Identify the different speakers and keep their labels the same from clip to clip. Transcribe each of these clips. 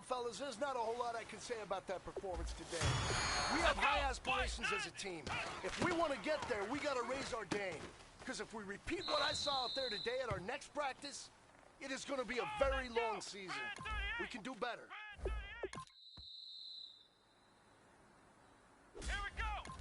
Speaker 1: Well, fellas, there's not a whole lot I can say about that performance today. We have high aspirations as a team. If we want to get there, we got to raise our game. Because if we repeat what I saw out there today at our next practice, it is going to be a very long season. We can do better.
Speaker 2: Here we go!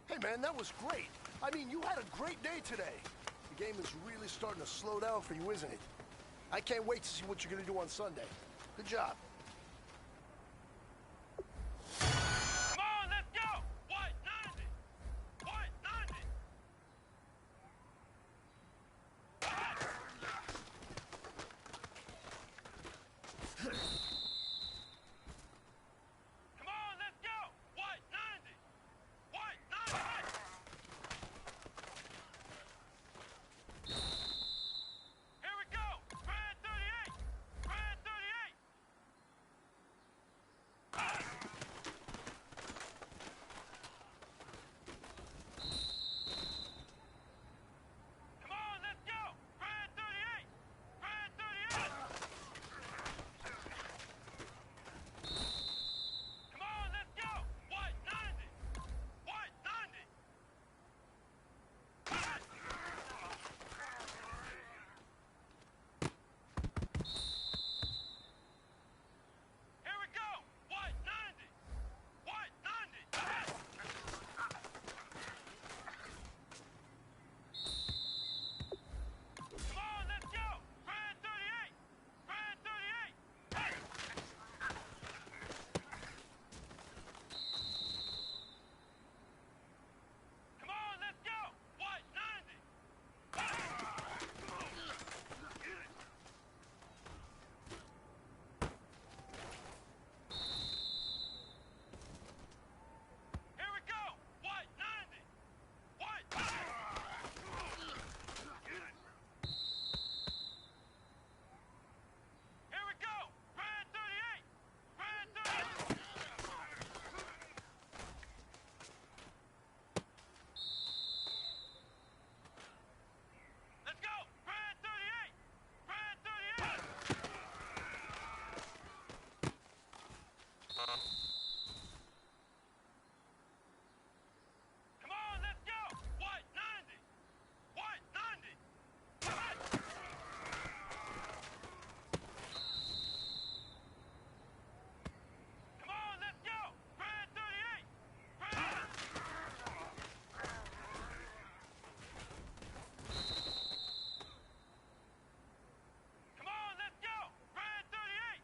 Speaker 1: Hey, man, that was great. I mean, you had a great day today. The game is really starting to slow down for you, isn't it? I can't wait to see what you're going to do on Sunday. Good job.
Speaker 2: Come on, let's go! White 90! White 90! Come on, let's go! White 90! White 90! Here we go! Red 38! Red 38! Come on, let's go! Red 38! Red 38! Come on, let's go! White 90! White 90! Here we go! White 90! White 90! Come on, let's go! Red 38! Red 38! Come on, let's go! White 90! Here we go! White 90! White 90! Here we go! Red 38! Red 38! Let's go! Red 38! Red 38! Come on, let's go! White 90! White 90! Come on, let's go! Red 38! Red! Come on, let's go! Red 38!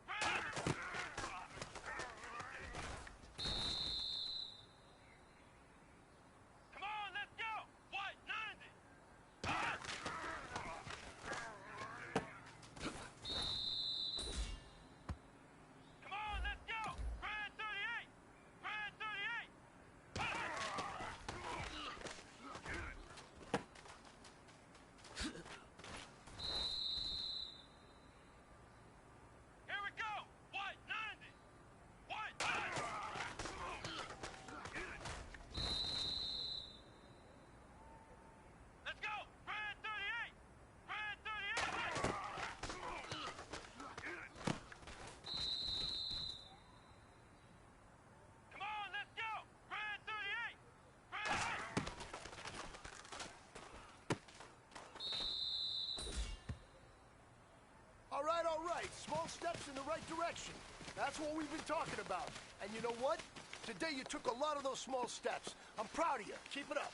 Speaker 2: Red! Come on, let's go! White 90! Come on, let's go! Red 38! Red 38! Here we go! White 90! White 90! Let's go! Red 38! Red 38! Come on, let's go! Red 38! Red!
Speaker 1: All right. Small steps in the right direction. That's what we've been talking about. And you know what? Today you took a lot of those small steps. I'm proud of you. Keep it up.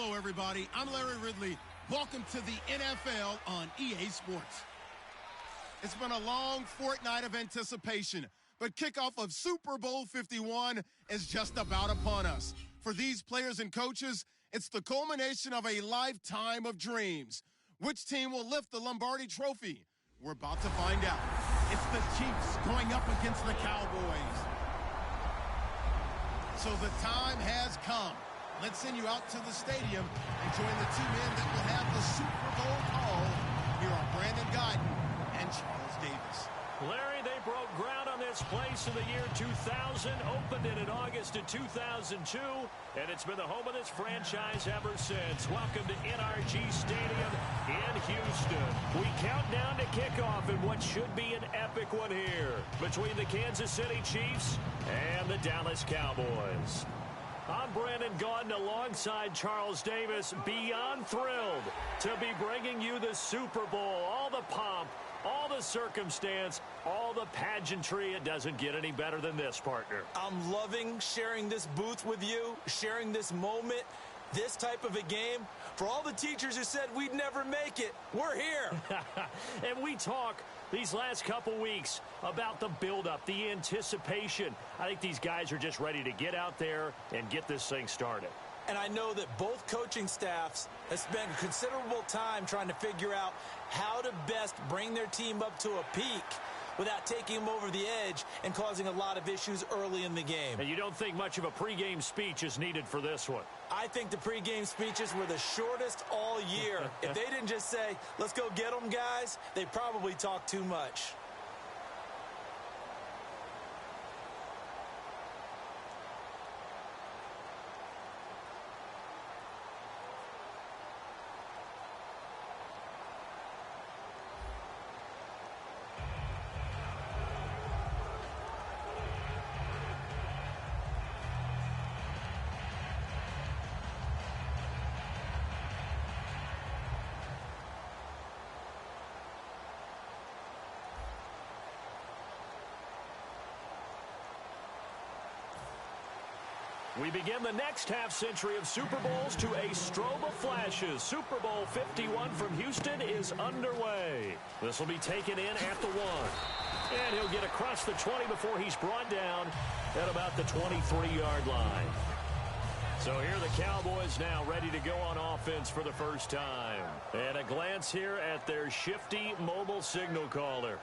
Speaker 3: Hello, everybody. I'm Larry Ridley. Welcome to the NFL on EA Sports. It's been a long fortnight of anticipation, but kickoff of Super Bowl 51 is just about upon us. For these players and coaches, it's the culmination of a lifetime of dreams. Which team will lift the Lombardi Trophy? We're about to find out. It's the Chiefs going up against the Cowboys. So the time has come. Let's send you out to the stadium and join the two men that will have the Super Bowl call. Here are Brandon Guyton and Charles Davis.
Speaker 4: Larry, they broke ground on this place in the year 2000, opened it in August of 2002, and it's been the home of this franchise ever since. Welcome to NRG Stadium in Houston. We count down to kickoff in what should be an epic one here between the Kansas City Chiefs and the Dallas Cowboys. I'm Brandon Guyton alongside Charles Davis, beyond thrilled to be bringing you the Super Bowl. All the pomp, all the circumstance, all the pageantry. It doesn't get any better than this, partner.
Speaker 5: I'm loving sharing this booth with you, sharing this moment, this type of a game. For all the teachers who said we'd never make it, we're here.
Speaker 4: And we talk these last couple weeks about the buildup, the anticipation. I think these guys are just ready to get out there and get this thing started.
Speaker 5: And I know that both coaching staffs have spent considerable time trying to figure out how to best bring their team up to a peak without taking them over the edge and causing a lot of issues early in the game.
Speaker 4: And you don't think much of a pregame speech is needed for this one?
Speaker 5: I think the pregame speeches were the shortest all year. If they didn't just say, let's go get them, guys, they probably talked too much.
Speaker 4: We begin the next half-century of Super Bowls to a strobe of flashes. Super Bowl 51 from Houston is underway. This will be taken in at the 1. And he'll get across the 20 before he's brought down at about the 23-yard line. So here are the Cowboys now ready to go on offense for the first time. And a glance here at their shifty mobile signal caller.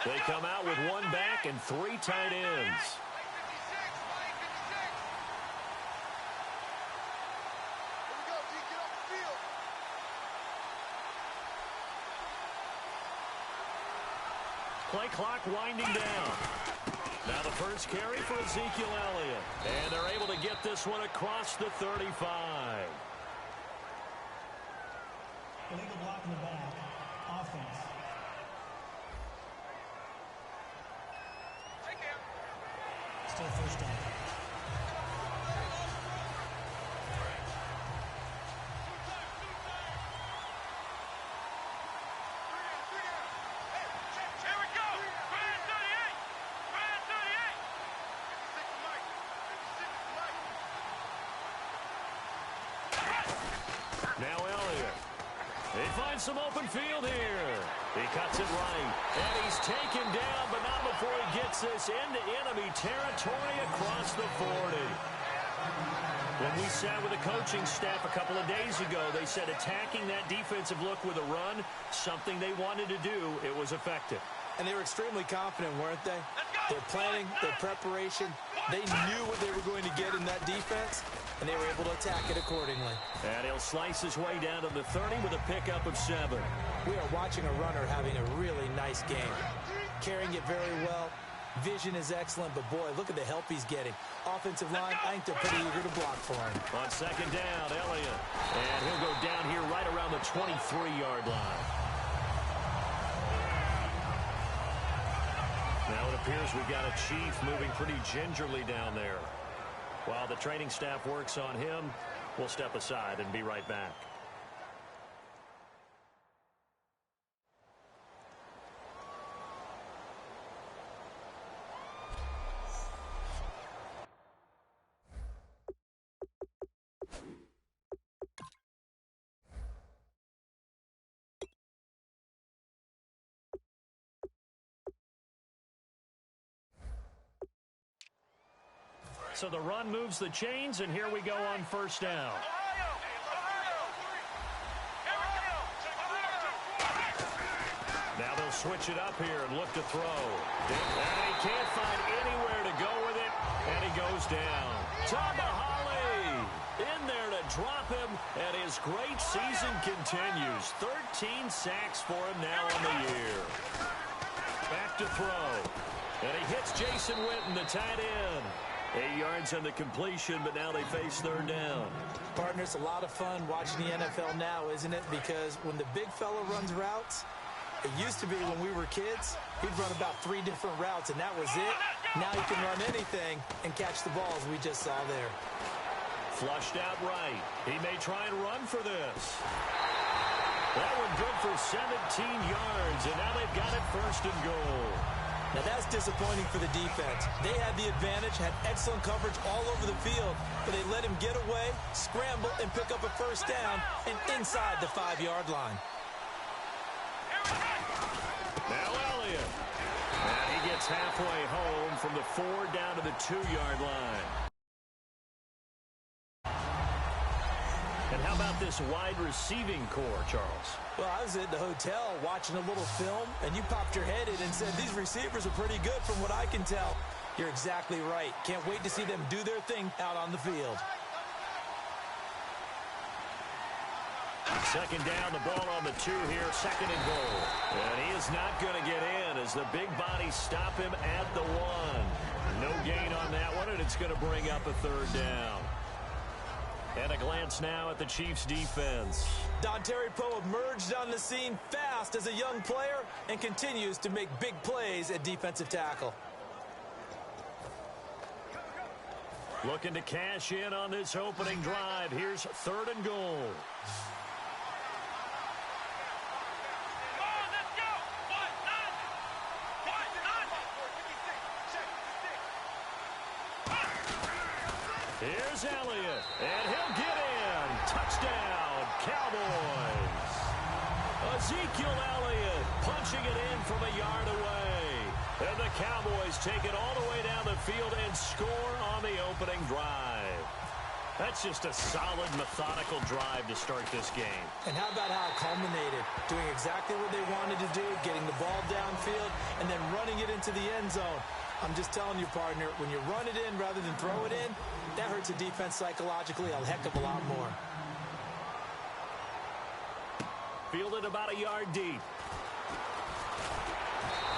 Speaker 4: They come out with one back and 3 tight ends. Play clock winding down. Now the first carry for Ezekiel Elliott. And they're able to get this one across the 35.
Speaker 6: Illegal block in the back. Offense. Still first down.
Speaker 2: Here we go. Brand 38. Brand 38.
Speaker 4: Now Elliott. He finds some open field here. He cuts it right. And he's taken down, but not before he gets this into enemy territory across the 40. When we sat with the coaching staff a couple of days ago, they said attacking that defensive look with a run, something they wanted to do, it was effective.
Speaker 5: And they were extremely confident, weren't they? Their planning, their preparation, they knew what they were going to get in that defense, and they were able to attack it accordingly.
Speaker 4: And he'll slice his way down to the 30 with a pickup of 7.
Speaker 5: We are watching a runner having a really nice game. Carrying it very well. Vision is excellent, but boy, look at the help he's getting. Offensive line, I think they're pretty eager to block for him.
Speaker 4: On second down, Elliott. And he'll go down here right around the 23-yard line. Now it appears we've got a Chief moving pretty gingerly down there. While the training staff works on him, we'll step aside and be right back. So the run moves the chains, and here we go on first down. Now they'll switch it up here and look to throw. And he can't find anywhere to go with it, and he goes down. Tomahawk in there to drop him, and his great season continues. 13 sacks for him now on the year. Back to throw. And he hits Jason Witten, the tight end. 8 yards on the completion, but now they face third down.
Speaker 5: Partner, it's a lot of fun watching the NFL now, isn't it? Because when the big fella runs routes, it used to be when we were kids, he'd run about 3 different routes, and that was it. Now he can run anything and catch the ball, as we just saw there.
Speaker 4: Flushed out right. He may try and run for this. That one good for 17 yards, and now they've got it first and goal.
Speaker 5: Now that's disappointing for the defense. They had the advantage, had excellent coverage all over the field, but they let him get away, scramble, and pick up a first down and inside the 5-yard line.
Speaker 4: Now Elliott. And he gets halfway home from the 4 down to the 2-yard line. And how about this wide receiving core, Charles?
Speaker 5: Well, I was at the hotel watching a little film, and you popped your head in and said, these receivers are pretty good from what I can tell. You're exactly right. Can't wait to see them do their thing out on the field.
Speaker 4: Second down, the ball on the 2 here, second and goal. And he is not going to get in as the big bodies stop him at the 1. No gain on that one, and it's going to bring up a third down. And a glance now at the Chiefs' defense.
Speaker 5: Dontari Poe emerged on the scene fast as a young player and continues to make big plays at defensive tackle.
Speaker 4: Looking to cash in on this opening drive. Here's third and goal. Here's Elliott, and he'll get in. Touchdown, Cowboys. Ezekiel Elliott punching it in from a yard away. And the Cowboys take it all the way down the field and score on the opening drive. That's just a solid, methodical drive to start this game.
Speaker 5: And how about how it culminated? Doing exactly what they wanted to do, getting the ball downfield, and then running it into the end zone. I'm just telling you, partner, when you run it in rather than throw it in, that hurts a defense psychologically a heck of a lot more.
Speaker 4: Fielded about a yard deep.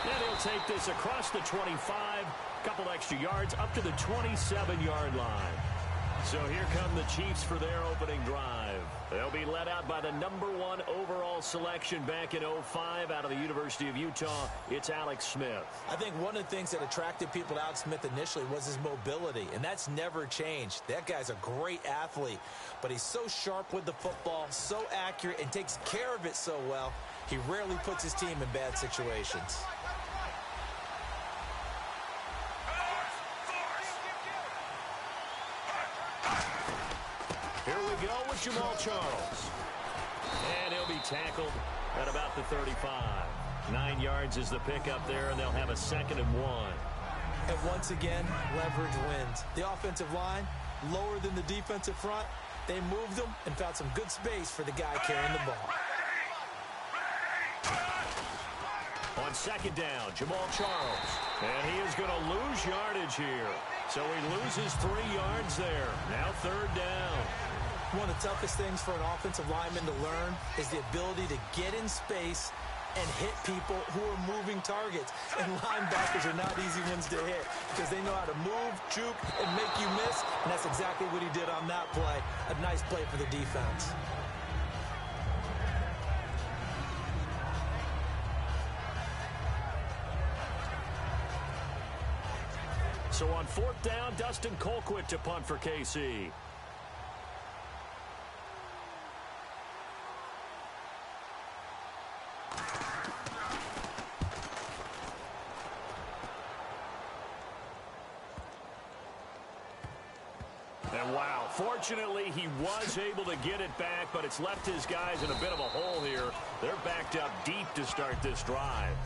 Speaker 4: And he'll take this across the 25, couple extra yards up to the 27-yard line. So here come the Chiefs for their opening drive. They'll be led out by the #1 overall selection back in 2005 out of the University of Utah. It's Alex Smith.
Speaker 5: I think one of the things that attracted people to Alex Smith initially was his mobility, and that's never changed. That guy's a great athlete, but he's so sharp with the football, so accurate, and takes care of it so well, he rarely puts his team in bad situations.
Speaker 4: Here we go with Jamal Charles. And he'll be tackled at about the 35. 9 yards is the pickup there, and they'll have a 2nd and 1.
Speaker 5: And once again, leverage wins. The offensive line, lower than the defensive front. They moved them and found some good space for the guy carrying the ball.
Speaker 4: On 2nd down, Jamal Charles. And he is going to lose yardage here. So he loses 3 yards there. Now 3rd down.
Speaker 5: One of the toughest things for an offensive lineman to learn is the ability to get in space and hit people who are moving targets. And linebackers are not easy ones to hit because they know how to move, juke, and make you miss. And that's exactly what he did on that play. A nice play for the defense.
Speaker 4: So on fourth down, Dustin Colquitt to punt for KC. And wow, fortunately he was able to get it back, but it's left his guys in a bit of a hole here. They're backed up deep to start this drive.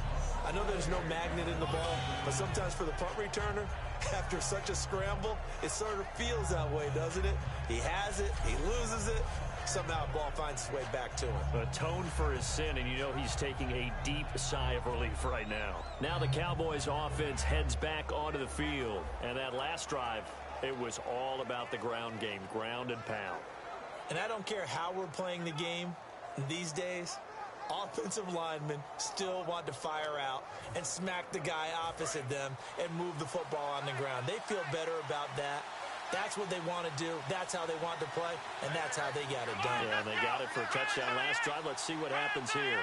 Speaker 5: I know there's no magnet in the ball, but sometimes for the punt returner, after such a scramble, it sort of feels that way, doesn't it? He has it, he loses it, somehow the ball finds its way back to him.
Speaker 4: Atone for his sin, and you know he's taking a deep sigh of relief right now. Now the Cowboys offense heads back onto the field, and that last drive, it was all about the ground game, ground and pound.
Speaker 5: And I don't care how we're playing the game these days, offensive linemen still want to fire out and smack the guy opposite them and move the football on the ground. They feel better about that. That's what they want to do. That's how they want to play, and that's how they got it done.
Speaker 4: Yeah, and they got it for a touchdown last drive. Let's see what happens here.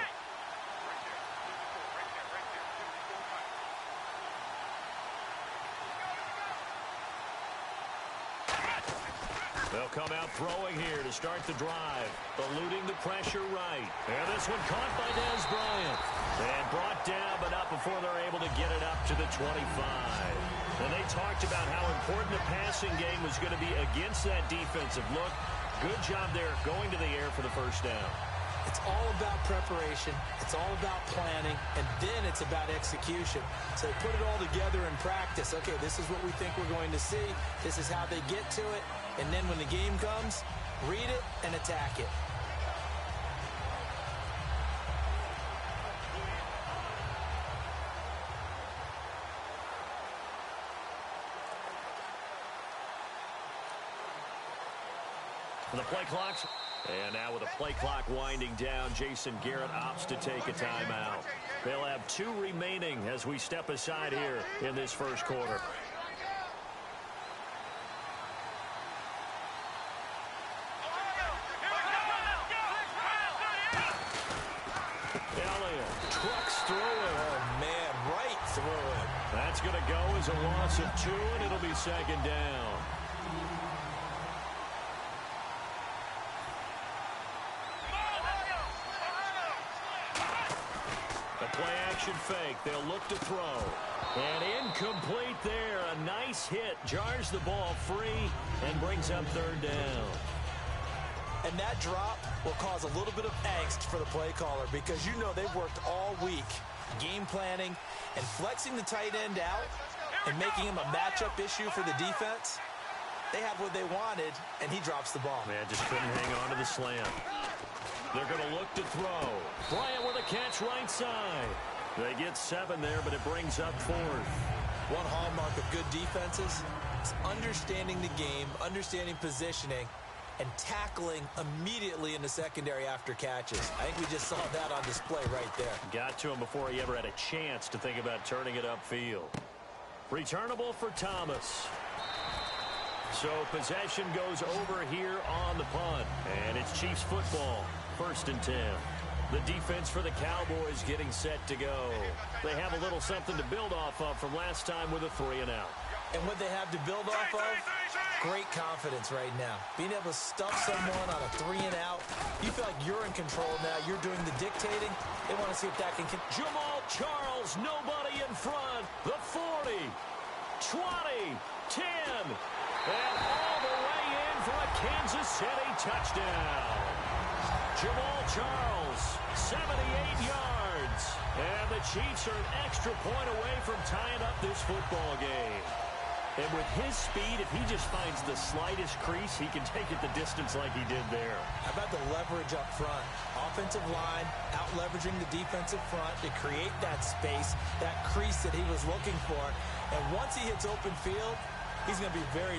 Speaker 4: They'll come out throwing here to start the drive, eluding the pressure right. And this one caught by Dez Bryant. And brought down, but not before they're able to get it up to the 25. And they talked about how important the passing game was going to be against that defensive look. Good job there going to the air for the first down.
Speaker 5: It's all about preparation. It's all about planning. And then it's about execution. So they put it all together in practice. Okay, this is what we think we're going to see. This is how they get to it. And then when the game comes, read it and attack it.
Speaker 4: The play clock's, and now with the play clock winding down, Jason Garrett opts to take a timeout. They'll have 2 remaining as we step aside here in this first quarter. Elliott trucks through it.
Speaker 5: Oh, man, right through it.
Speaker 4: That's going to go as a loss of 2, and it'll be second down. Play-action fake. They'll look to throw. And incomplete there. A nice hit. Jars the ball free and brings up third down.
Speaker 5: And that drop will cause a little bit of angst for the play caller because you know they've worked all week game planning and flexing the tight end out and making him a matchup issue for the defense. They have what they wanted, and he drops the ball.
Speaker 4: Man, just couldn't hang on to the slam. They're going to look to throw. Bryant with a catch right side. They get 7 there, but it brings up 4th.
Speaker 5: One hallmark of good defenses is understanding the game, understanding positioning, and tackling immediately in the secondary after catches. I think we just saw that on display right there.
Speaker 4: Got to him before he ever had a chance to think about turning it upfield. Returnable for Thomas. So possession goes over here on the punt, and it's Chiefs football. 1st and 10. The defense for the Cowboys getting set to go. They have a little something to build off of from last time with a 3-and-out.
Speaker 5: And what they have to build off of, great confidence right now. Being able to stuff someone on a 3-and-out, you feel like you're in control now. You're doing the dictating. They want to see if that can...
Speaker 4: Jamal Charles, nobody in front. The 40, 20, 10, and all the way in for a Kansas City touchdown. Jamal Charles, 78 yards. And the Chiefs are an extra point away from tying up this football game. And with his speed, if he just finds the slightest crease, he can take it the distance like he did there.
Speaker 5: How about the leverage up front? Offensive line out-leveraging the defensive front to create that space, that crease that he was looking for. And once he hits open field, he's going to be very...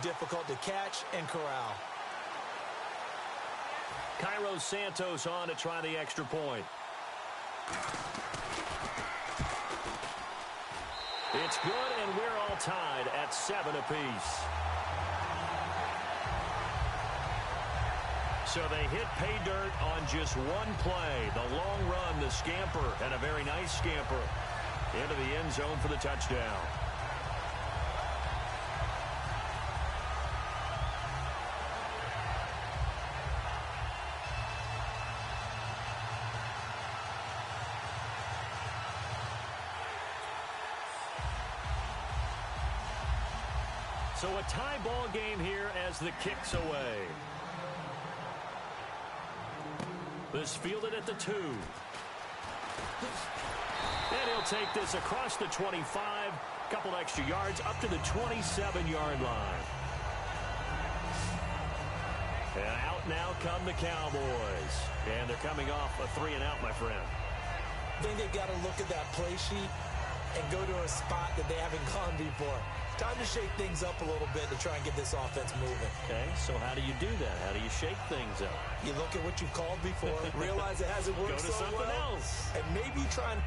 Speaker 5: difficult to catch and corral.
Speaker 4: Cairo Santos on to try the extra point. It's good, and we're all tied at 7 apiece. So they hit pay dirt on just one play. The long run, the scamper, and a very nice scamper into the end zone for the touchdown. So a tie ball game here as the kick's away. This fielded at the 2. And he'll take this across the 25. Couple extra yards up to the 27-yard line. And out now come the Cowboys. And they're coming off a 3-and-out, my friend.
Speaker 5: I think they've got to look at that play sheet and go to a spot that they haven't gone before. Time to shake things up a little bit to try and get this offense moving.
Speaker 4: Okay, so how do you do that? How do you shake things up?
Speaker 5: You look at what you've called before, realize it hasn't worked
Speaker 4: so well. Go to something else.
Speaker 5: And maybe try and...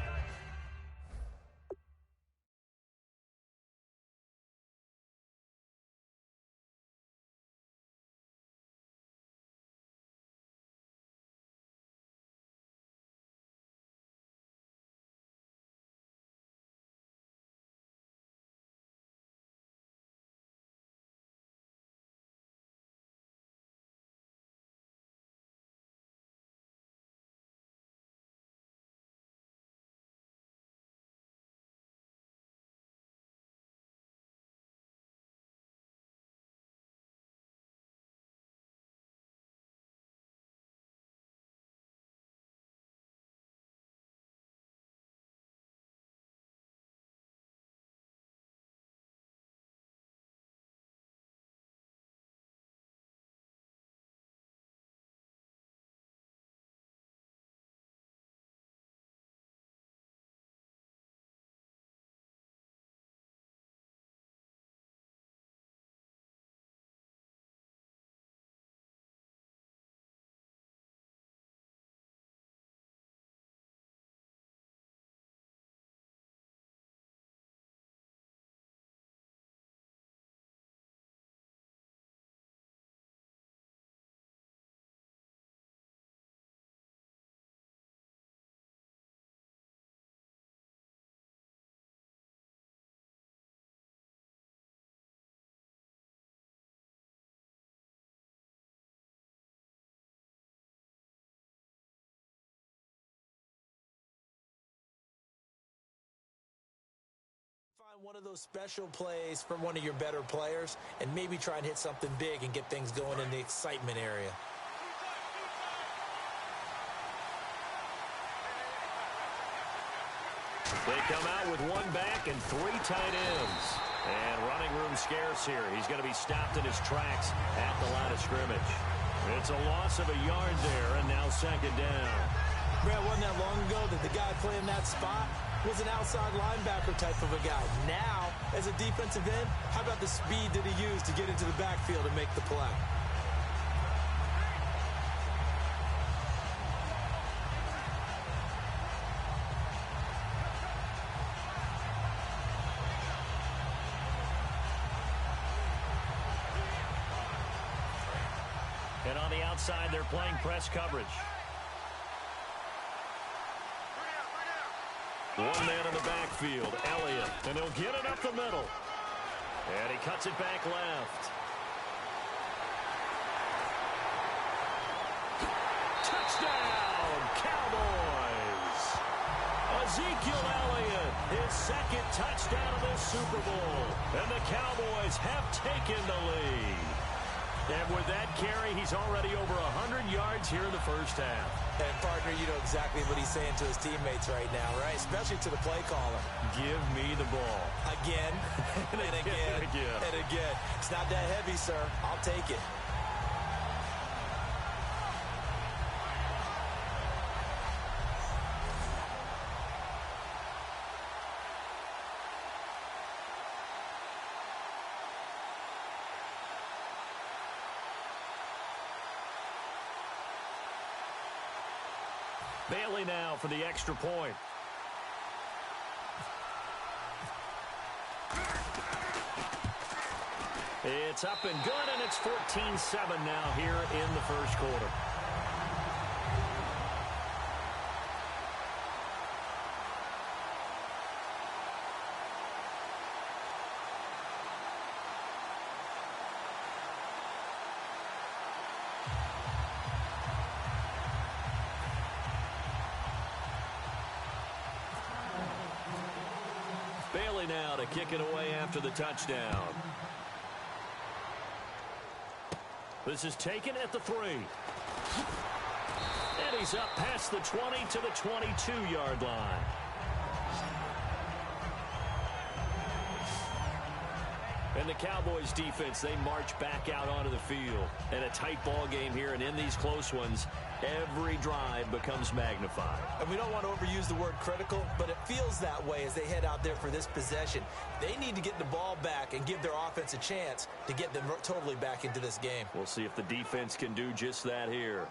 Speaker 5: Find one of those special plays from one of your better players and maybe try and hit something big and get things going in the excitement area.
Speaker 4: They come out with one back and 3 tight ends. And running room scarce here. He's going to be stopped in his tracks at the line of scrimmage. It's a loss of a yard there, and now second down.
Speaker 5: Brad, wasn't that long ago that the guy playing that spot was an outside linebacker type of a guy. Now, as a defensive end, how about the speed that he used to get into the backfield and make the play?
Speaker 4: And on the outside, they're playing press coverage. One man in the backfield, Elliott, and he'll get it up the middle. And he cuts it back left. Touchdown, Cowboys! Ezekiel Elliott, his second touchdown of this Super Bowl. And the Cowboys have taken the lead. And with that carry, he's already over 100 yards here in the first half.
Speaker 5: And, partner, you know exactly what he's saying to his teammates right now, right? Especially to the play caller.
Speaker 4: Give me the ball.
Speaker 5: Again, and again, and again. It's not that heavy, sir. I'll take it.
Speaker 4: Bailey now for the extra point. It's up and good, and it's 14-7 now here in the first quarter. Bailey now to kick it away after the touchdown. This is taken at the 3. And he's up past the 20 to the 22-yard line. And the Cowboys defense, they march back out onto the field. And a tight ball game here, and in these close ones, every drive becomes magnified.
Speaker 5: And we don't want to overuse the word critical, but it feels that way as they head out there for this possession. They need to get the ball back and give their offense a chance to get them totally back into this game.
Speaker 4: We'll see if the defense can do just that here.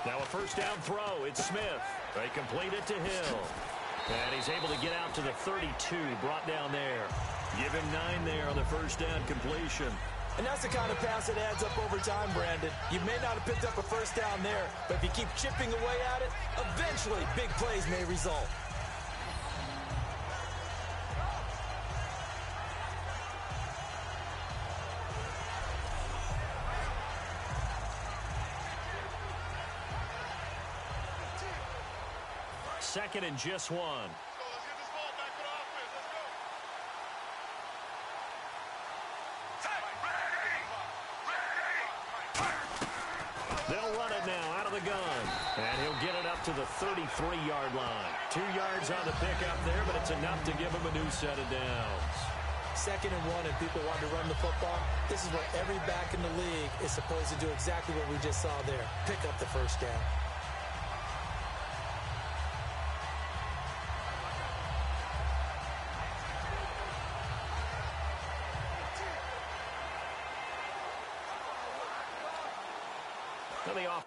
Speaker 4: Now a first down throw. It's Smith. They complete it to Hill. And he's able to get out to the 32, brought down there. Give him 9 there on the first down completion.
Speaker 5: And that's the kind of pass that adds up over time, Brandon. You may not have picked up a first down there, but if you keep chipping away at it, eventually big plays may result.
Speaker 4: Second and just 1. They'll run it now out of the gun. And he'll get it up to the 33-yard line. 2 yards on the pickup there, but it's enough to give him a new set of downs.
Speaker 5: Second and 1, and people want to run the football. This is what every back in the league is supposed to do, exactly what we just saw there. Pick up the first down.
Speaker 4: The off.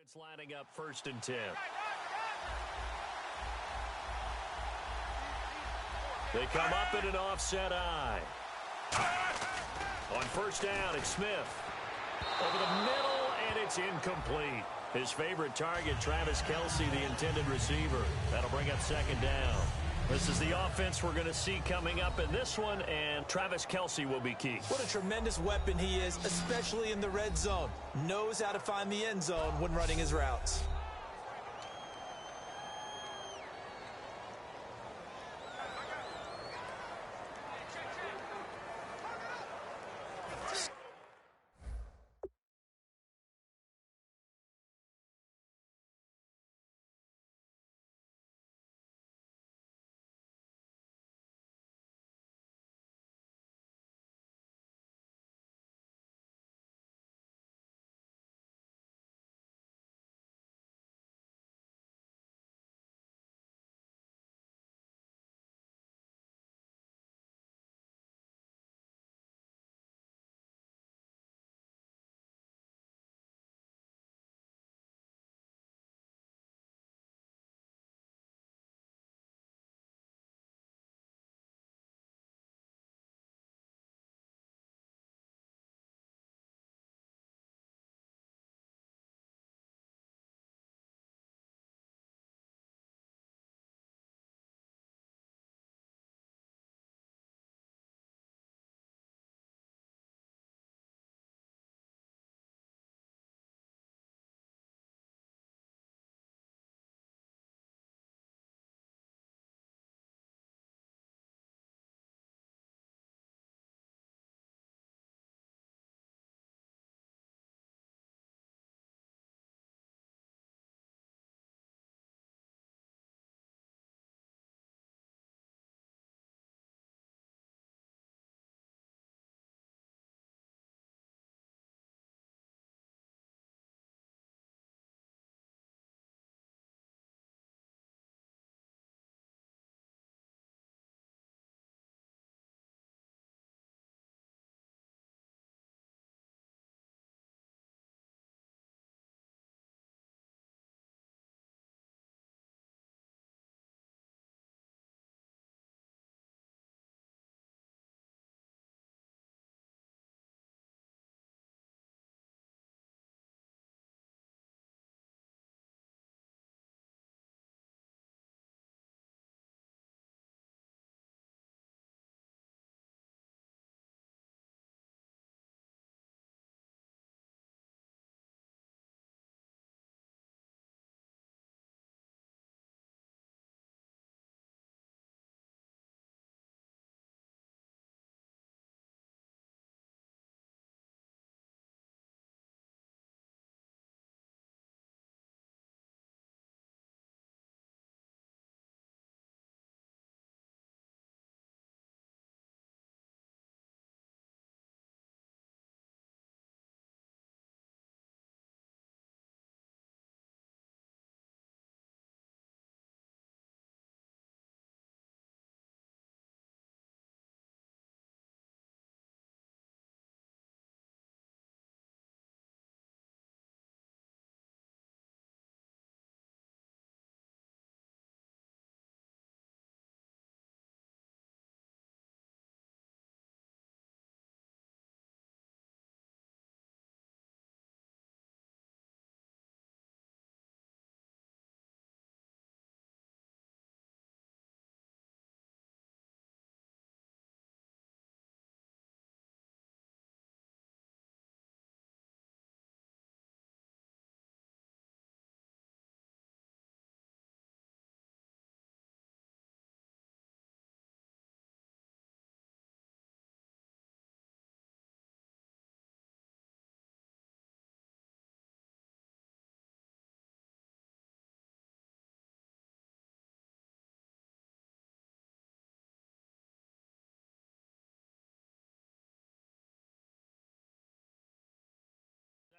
Speaker 4: It's lining up 1st and 10. They come up in an offset eye. On 1st down, it's Smith. Over the middle, and it's incomplete. His favorite target, Travis Kelce, the intended receiver. That'll bring up 2nd down. This is the offense we're going to see coming up in this one, and Travis Kelce will be key.
Speaker 5: What a tremendous weapon he is, especially in the red zone. Knows how to find the end zone when running his routes.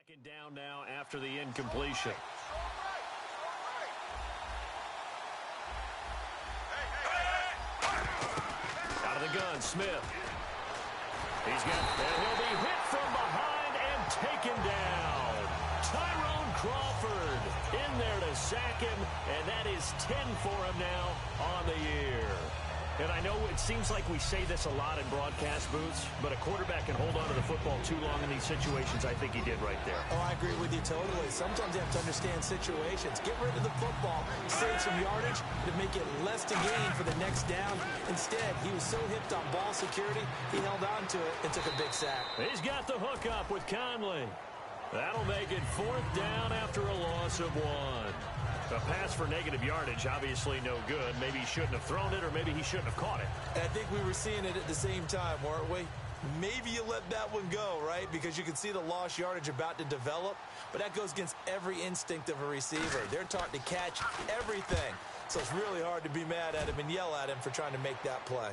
Speaker 4: Second down now after the incompletion. Out of the gun, Smith. And he'll be hit from behind and taken down. Tyrone Crawford in there to sack him, and that is 10 for him now on the year. And I know it seems like we say this a lot in broadcast booths, but a quarterback can hold on to the football too long in these situations. I think he did right there.
Speaker 5: Oh, I agree with you totally. Sometimes you have to understand situations. Get rid of the football, save some yardage to make it less to gain for the next down. Instead, he was so hipped on ball security, he held on to it and took a big sack.
Speaker 4: He's got the hook up with Conley. That'll make it 4th down after a loss of 1. A pass for negative yardage, obviously no good. Maybe he shouldn't have thrown it, or maybe he shouldn't have caught it.
Speaker 5: And I think we were seeing it at the same time, weren't we? Maybe you let that one go, right? Because you can see the lost yardage about to develop. But that goes against every instinct of a receiver. They're taught to catch everything. So it's really hard to be mad at him and yell at him for trying to make that play.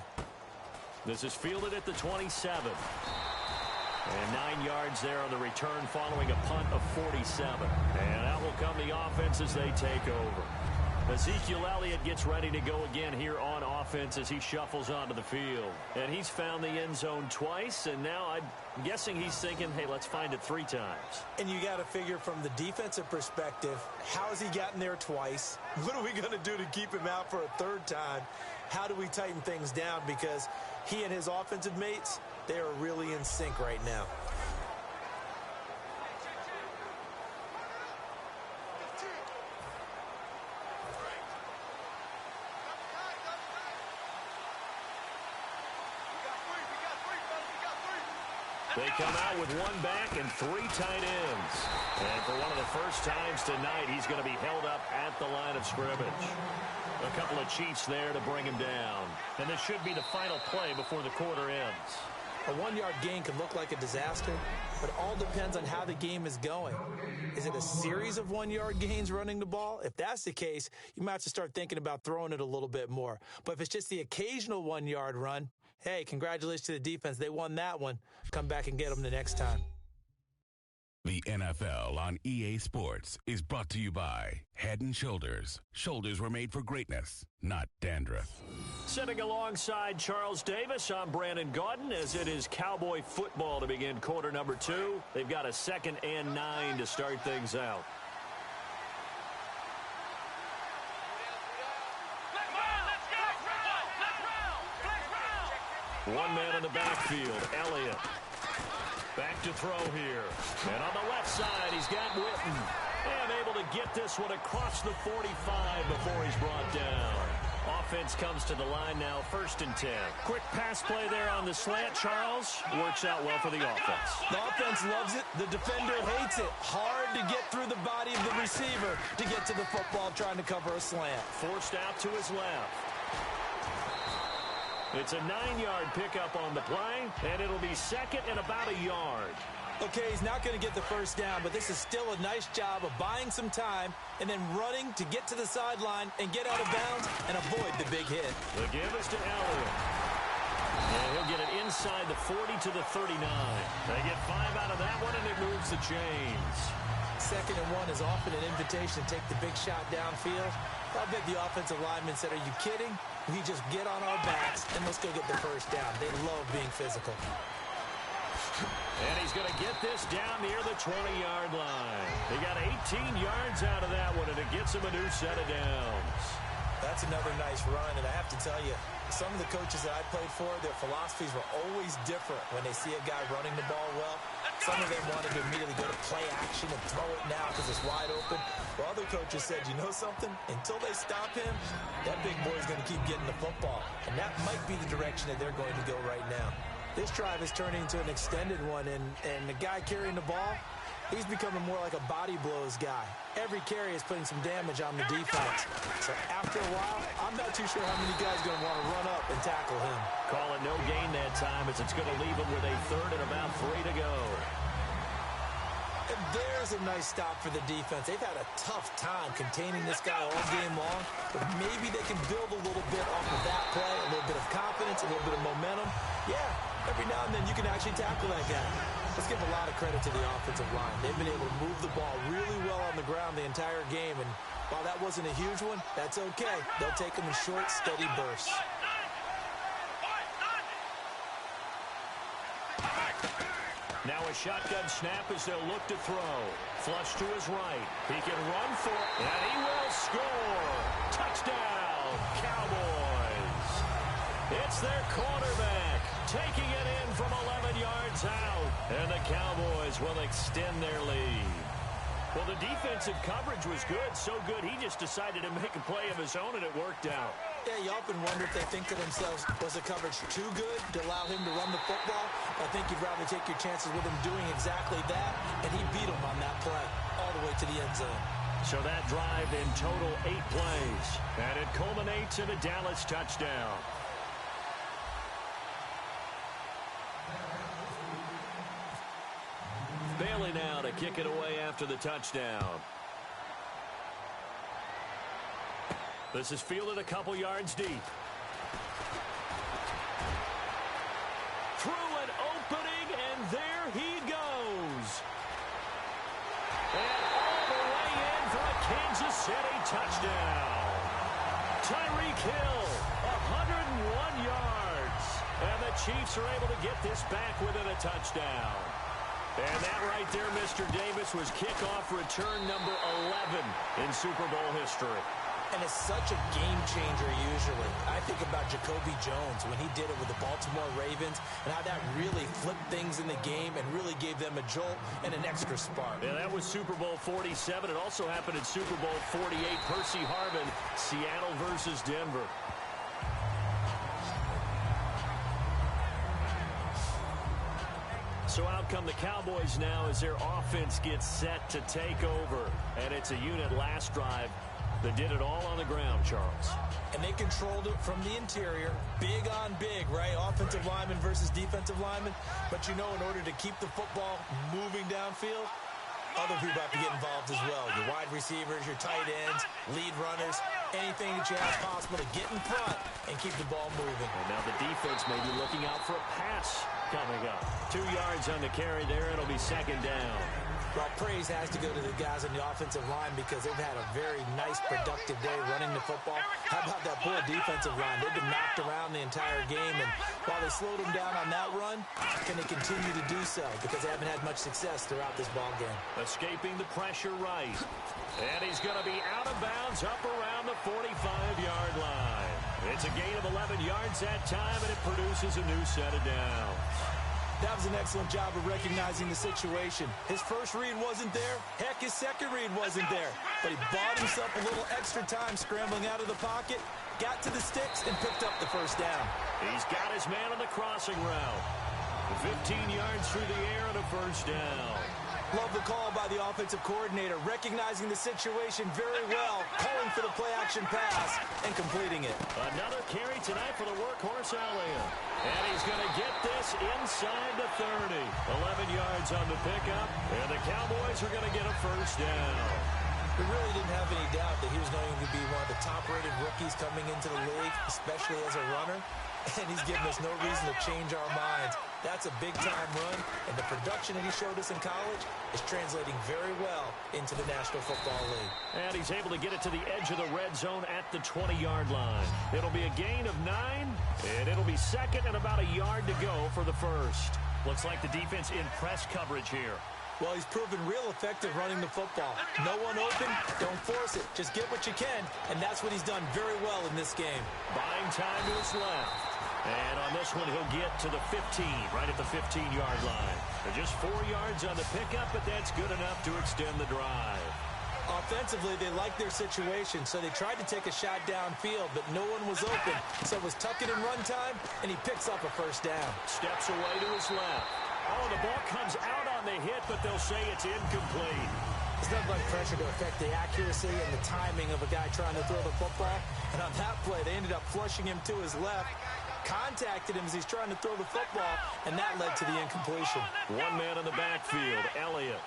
Speaker 4: This is fielded at the 27. And 9 yards there on the return following a punt of 47. And out will come the offense as they take over. Ezekiel Elliott gets ready to go again here on offense as he shuffles onto the field. And he's found the end zone twice, and now I'm guessing he's thinking, hey, let's find it 3 times.
Speaker 5: And you got to figure from the defensive perspective, how has he gotten there twice? What are we going to do to keep him out for a 3rd time? How do we tighten things down? Because he and his offensive mates, they are really in sync right now.
Speaker 4: They come out with 1 back and 3 tight ends. And for one of the first times tonight, he's going to be held up at the line of scrimmage. A couple of Chiefs there to bring him down. And this should be the final play before the quarter ends.
Speaker 5: A 1-yard gain could look like a disaster, but it all depends on how the game is going. Is it a series of 1-yard gains running the ball? If that's the case, you might have to start thinking about throwing it a little bit more. But if it's just the occasional 1-yard run, hey, congratulations to the defense. They won that one. Come back and get them the next time.
Speaker 7: The NFL on EA Sports is brought to you by Head & Shoulders. Shoulders were made for greatness, not dandruff.
Speaker 4: Sitting alongside Charles Davis, I'm Brandon Gaudin, as it is Cowboy football to begin quarter number 2. They've got a 2nd and 9 to start things out. One man in the backfield, Elliott. Back to throw here. And on the left side, he's got Witten. And able to get this one across the 45 before he's brought down. Offense comes to the line now, 1st and 10. Quick pass play there on the slant, Charles. Works out well for the offense.
Speaker 5: The offense loves it. The defender hates it. Hard to get through the body of the receiver to get to the football trying to cover a slant.
Speaker 4: Forced out to his left. It's a 9-yard pickup on the play, and it'll be 2nd and about a yard.
Speaker 5: Okay, he's not going to get the 1st down, but this is still a nice job of buying some time and then running to get to the sideline and get out of bounds and avoid the big hit.
Speaker 4: The give is to Elliott. And he'll get it inside the 40 to the 39. They get 5 out of that one, and it moves the chains.
Speaker 5: 2nd and 1 is often an invitation to take the big shot downfield. I bet the offensive linemen said, are you kidding? We just get on our backs and let's go get the 1st down. They love being physical.
Speaker 4: And he's going to get this down near the 20-yard line. He got 18 yards out of that one, and it gets him a new set of downs.
Speaker 5: That's another nice run, and I have to tell you, some of the coaches that I played for, their philosophies were always different when they see a guy running the ball well. Some of them wanted to immediately go to play action and throw it now because it's wide open. While other coaches said, you know something? Until they stop him, that big boy's going to keep getting the football. And that might be the direction that they're going to go right now. This drive is turning into an extended one, and the guy carrying the ball, he's becoming more like a body blows guy. Every carry is putting some damage on the defense. So after a while, I'm not too sure how many guys are going to want to run up and tackle him.
Speaker 4: Call it no gain that time as it's going to leave him with a 3rd and about 3 to go.
Speaker 5: And there's a nice stop for the defense. They've had a tough time containing this guy all game long, but maybe they can build a little bit off of that play, a little bit of confidence, a little bit of momentum. Yeah, every now and then you can actually tackle that guy. Let's give a lot of credit to the offensive line. They've been able to move the ball really well on the ground the entire game, and while that wasn't a huge one, that's okay. They'll take them in short, steady bursts.
Speaker 4: Now a shotgun snap as they'll look to throw. Flush to his right. He can run for it, and he will score. Touchdown, Cowboys. It's their quarterback taking it in from 11 yards out, and the Cowboys will extend their lead. Well, the defensive coverage was good, so good he just decided to make a play of his own, and it worked out.
Speaker 5: Yeah, you often wonder if they think to themselves, was the coverage too good to allow him to run the football? I think you'd rather take your chances with him doing exactly that, and he beat him on that play all the way to the end zone.
Speaker 4: So that drive in total 8 plays, and it culminates in a Dallas touchdown. Bailey now to kick it away after the touchdown. This is fielded a couple yards deep. Through an opening, and there he goes. And all the way in for a Kansas City touchdown. Tyreek Hill, 101 yards. And the Chiefs are able to get this back within a touchdown. And that right there, Mr. Davis, was kickoff return number 11 in Super Bowl history.
Speaker 5: And it's such a game changer usually. I think about Jacoby Jones when he did it with the Baltimore Ravens and how that really flipped things in the game and really gave them a jolt and an extra spark.
Speaker 4: Yeah, that was Super Bowl 47. It also happened in Super Bowl 48. Percy Harvin, Seattle versus Denver. So out come the Cowboys now as their offense gets set to take over. And it's a unit last drive that did it all on the ground, Charles.
Speaker 5: And they controlled it from the interior. Big on big, right? Offensive lineman versus defensive lineman. But you know, in order to keep the football moving downfield, other people have to get involved as well. Your wide receivers, your tight ends, lead runners, anything that you have possible to get in front and keep the ball moving.
Speaker 4: And now the defense may be looking out for a pass coming up. 2 yards on the carry there. It'll be second down.
Speaker 5: Well, praise has to go to the guys on the offensive line because they've had a very nice, productive day running the football. How about that poor defensive line? They've been knocked around the entire game, and while they slowed them down on that run, can they continue to do so because they haven't had much success throughout this ball game.
Speaker 4: Escaping the pressure right. And he's going to be out of bounds up around the 45-yard line. It's a gain of 11 yards that time, and it produces a new set of downs.
Speaker 5: That was an excellent job of recognizing the situation. His first read wasn't there. Heck, his second read wasn't there. But he bought himself a little extra time scrambling out of the pocket, got to the sticks, and picked up the first down.
Speaker 4: He's got his man on the crossing route. 15 yards through the air and a first down.
Speaker 5: Love the call by the offensive coordinator, recognizing the situation very well, calling for the play-action pass, and completing it.
Speaker 4: Another carry tonight for the workhorse Elliott. And he's going to get this inside the 30. 11 yards on the pickup, and the Cowboys are going to get a first down.
Speaker 5: We really didn't have any doubt that he was going to be one of the top-rated rookies coming into the league, especially as a runner. And he's given us no reason to change our minds. That's a big-time run, and the production that he showed us in college is translating very well into the National Football League.
Speaker 4: And he's able to get it to the edge of the red zone at the 20-yard line. It'll be a gain of 9, and it'll be second and about a yard to go for the first. Looks like the defense in press coverage here.
Speaker 5: Well, he's proven real effective running the football. No one open, don't force it. Just get what you can, and that's what he's done very well in this game.
Speaker 4: Buying time to his left. And on this one, he'll get to the 15, right at the 15-yard line. They're just 4 yards on the pickup, but that's good enough to extend the drive.
Speaker 5: Offensively, they liked their situation, so they tried to take a shot downfield, but no one was open. So it was tuck it in run time, and he picks up a first down.
Speaker 4: Steps away to his left. Oh, the ball comes out on the hit, but they'll say it's incomplete.
Speaker 5: It's not like pressure to affect the accuracy and the timing of a guy trying to throw the football. And on that play, they ended up flushing him to his left, contacted him as he's trying to throw the football, and that led to the incompletion.
Speaker 4: One man in the backfield, Elliott.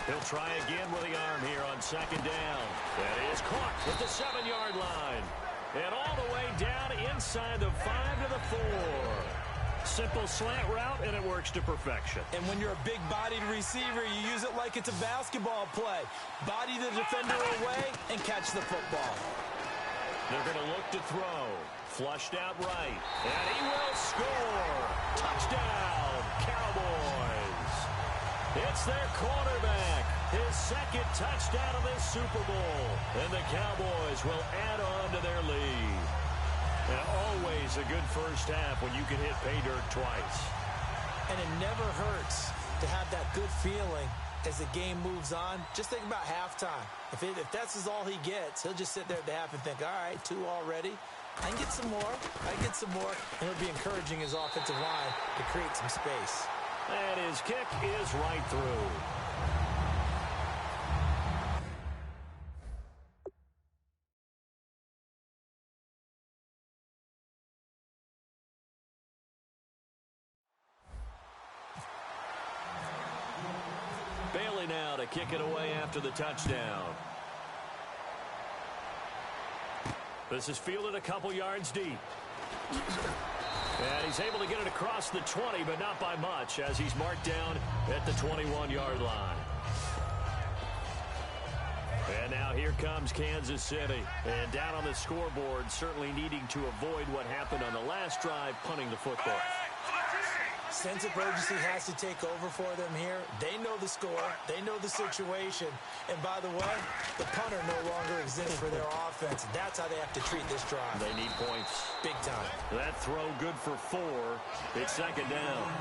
Speaker 4: He'll try again with the arm here on second down. That is caught at the 7-yard line. And all the way down inside the 5 to the 4. Simple slant route, and it works to perfection.
Speaker 5: And when you're a big-bodied receiver, you use it like it's a basketball play. Body the defender away and catch the football.
Speaker 4: They're going to look to throw. Flushed out right. And he will score. Touchdown, Cowboys. It's their quarterback. His second touchdown of this Super Bowl. And the Cowboys will add on to their lead. And always a good first half when you can hit pay dirt twice.
Speaker 5: And it never hurts to have that good feeling as the game moves on. Just think about halftime. If that's all he gets, he'll just sit there at the half and think, all right, 2 already. I can get some more. And it'll be encouraging his offensive line to create some space.
Speaker 4: And his kick is right through. Bailey now to kick it away after the touchdown. This is fielded a couple yards deep. And he's able to get it across the 20, but not by much, as he's marked down at the 21-yard line. And now here comes Kansas City. And down on the scoreboard, certainly needing to avoid what happened on the last drive, punting the football.
Speaker 5: Sense of urgency has to take over for them here. They know the score. They know the situation. And by the way, the punter no longer exists for their offense. That's how they have to treat this drive.
Speaker 4: They need points.
Speaker 5: Big time.
Speaker 4: That throw good for 4. It's second down.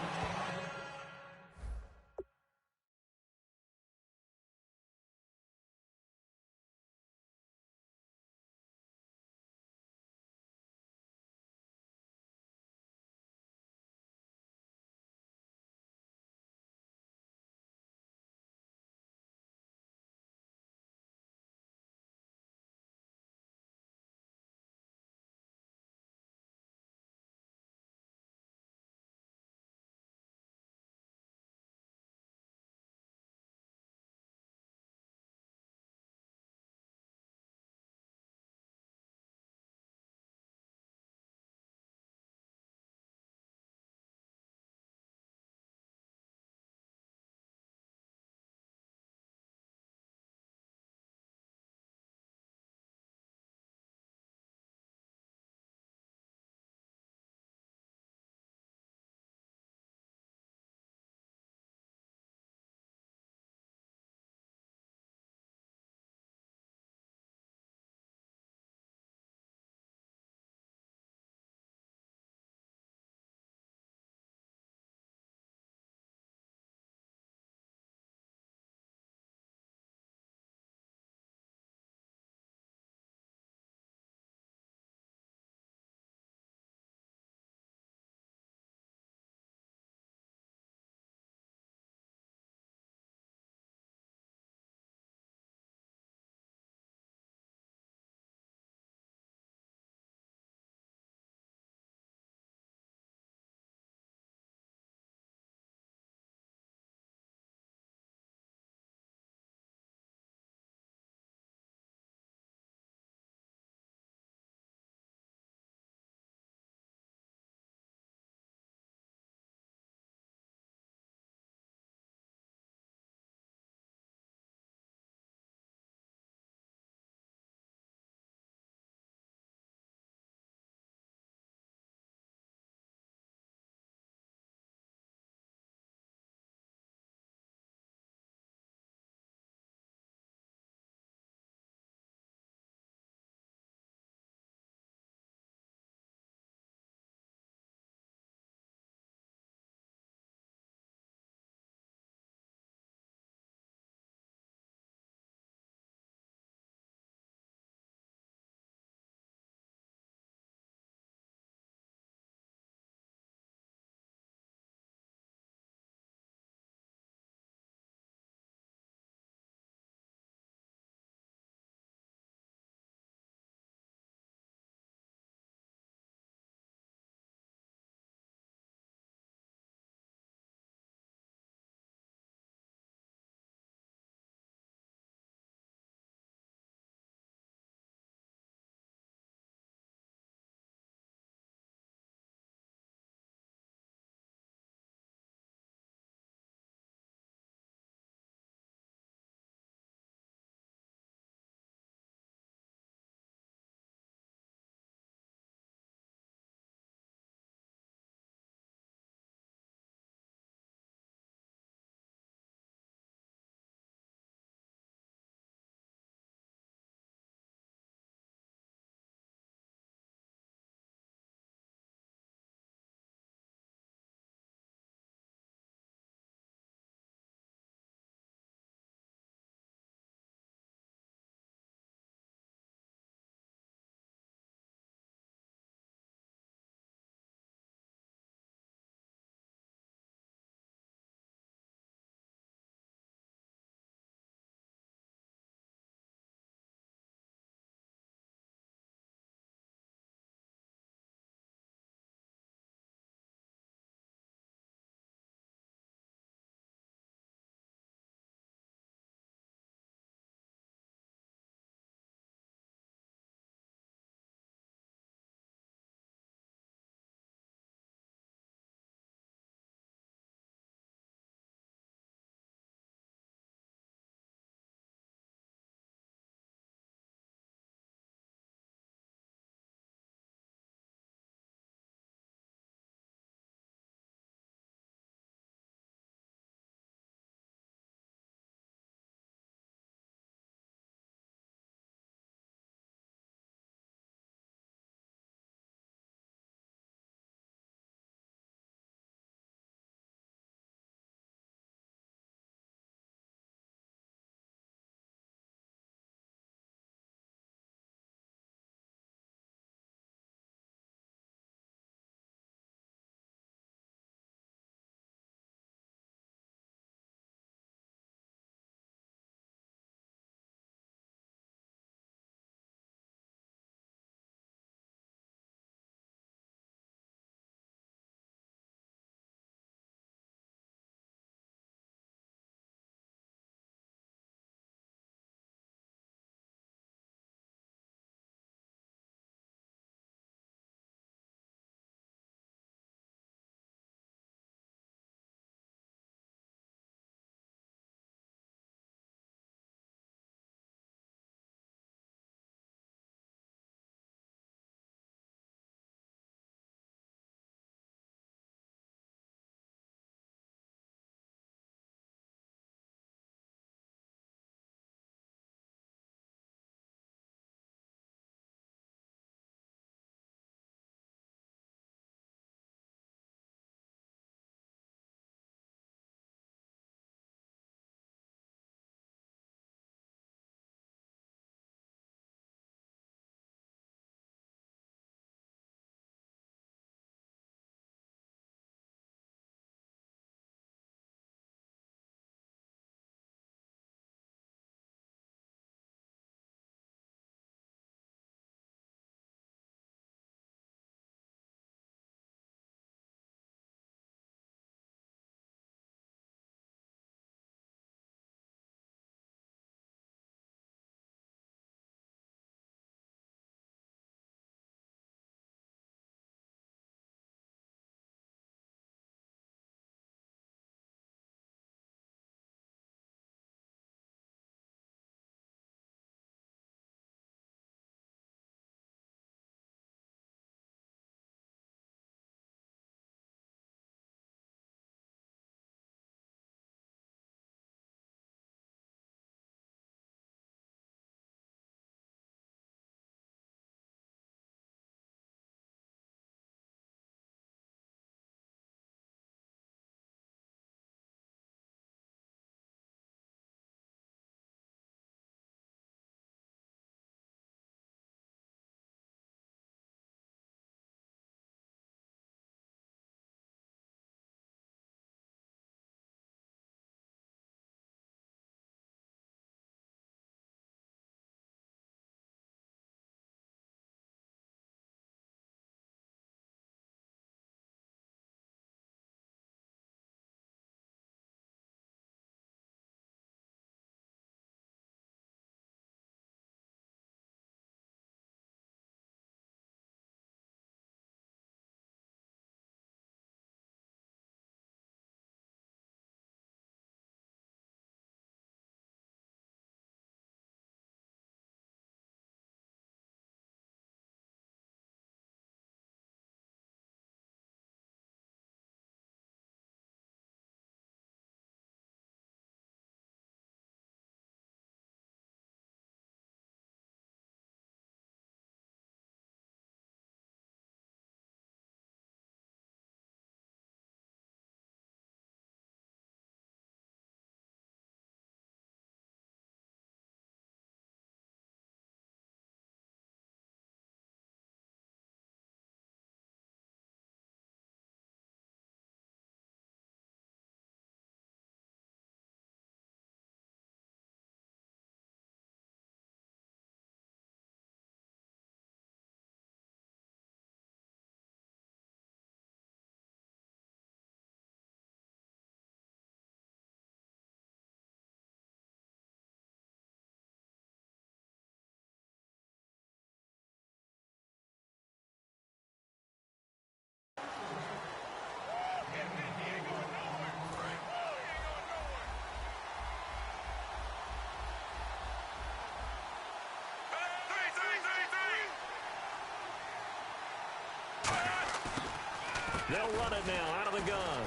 Speaker 4: They'll run it now out of the gun.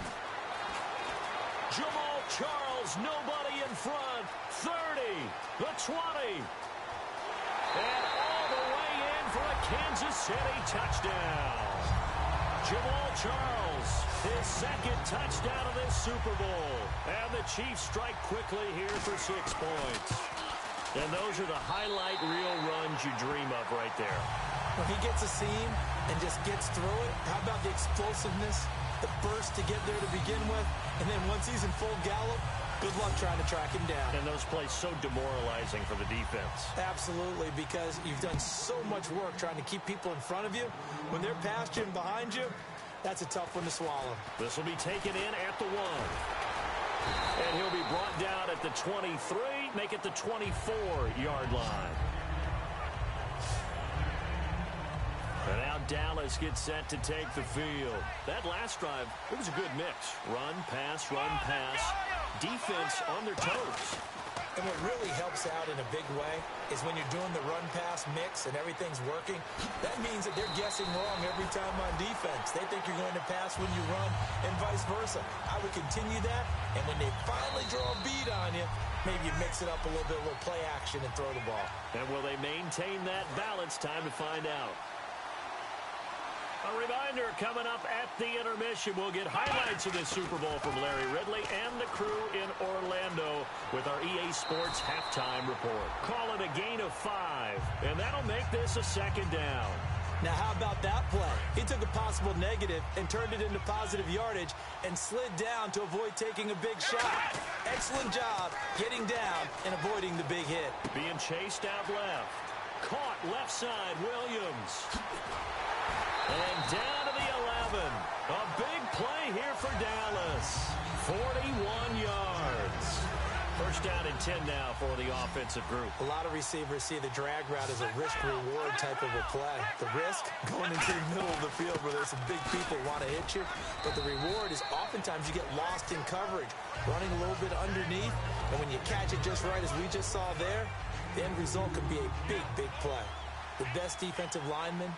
Speaker 4: Jamal Charles, nobody in front. 30, the 20. And all the way in for a Kansas City touchdown. Jamal Charles, his second touchdown of this Super Bowl. And the Chiefs strike quickly here for 6 points. And those are the highlight reel runs you dream of right there.
Speaker 5: When he gets a seam and just gets through it, how about the explosiveness, the burst to get there to begin with, and then once he's in full gallop, good luck trying to track him down.
Speaker 4: And those plays so demoralizing for the defense.
Speaker 5: Absolutely, because you've done so much work trying to keep people in front of you. When they're past you and behind you, that's a tough one to swallow.
Speaker 4: This will be taken in at the 1. And he'll be brought down at the 23, make it the 24-yard line. And now Dallas gets set to take the field. That last drive, it was a good mix. Run, pass, defense on their toes.
Speaker 5: And what really helps out in a big way is when you're doing the run-pass mix and everything's working, that means that they're guessing wrong every time on defense. They think you're going to pass when you run and vice versa. I would continue that, and when they finally draw a bead on you, maybe you mix it up a little bit, a little play action and throw the ball.
Speaker 4: And will they maintain that balance? Time to find out. A reminder, coming up at the intermission, we'll get highlights of this Super Bowl from Larry Ridley and the crew in Orlando with our EA Sports halftime report. Call it a gain of 5, and that'll make this a 2nd down.
Speaker 5: Now, how about that play? He took a possible negative and turned it into positive yardage and slid down to avoid taking a big shot. Excellent job getting down and avoiding the big hit.
Speaker 4: Being chased out left. Caught left side, Williams. And down to the 11. A big play here for Dallas. 41 yards. First down and 10 now for the offensive group.
Speaker 5: A lot of receivers see the drag route as a risk-reward type of a play. The risk, going into the middle of the field where there's some big people want to hit you. But the reward is oftentimes you get lost in coverage, running a little bit underneath. And when you catch it just right, as we just saw there, the end result could be a big, big play. The best defensive linemen,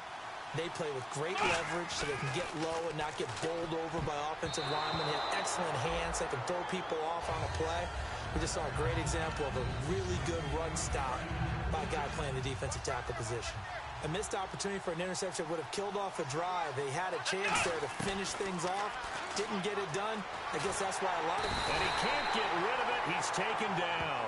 Speaker 5: they play with great leverage so they can get low and not get bowled over by offensive linemen. They have excellent hands. They can throw people off on a play. We just saw a great example of a really good run stop by a guy playing the defensive tackle position. A missed opportunity for an interception would have killed off a drive. They had a chance there to finish things off. Didn't get it done. I guess that's why a lot of...
Speaker 4: And he can't get rid of it. He's taken down.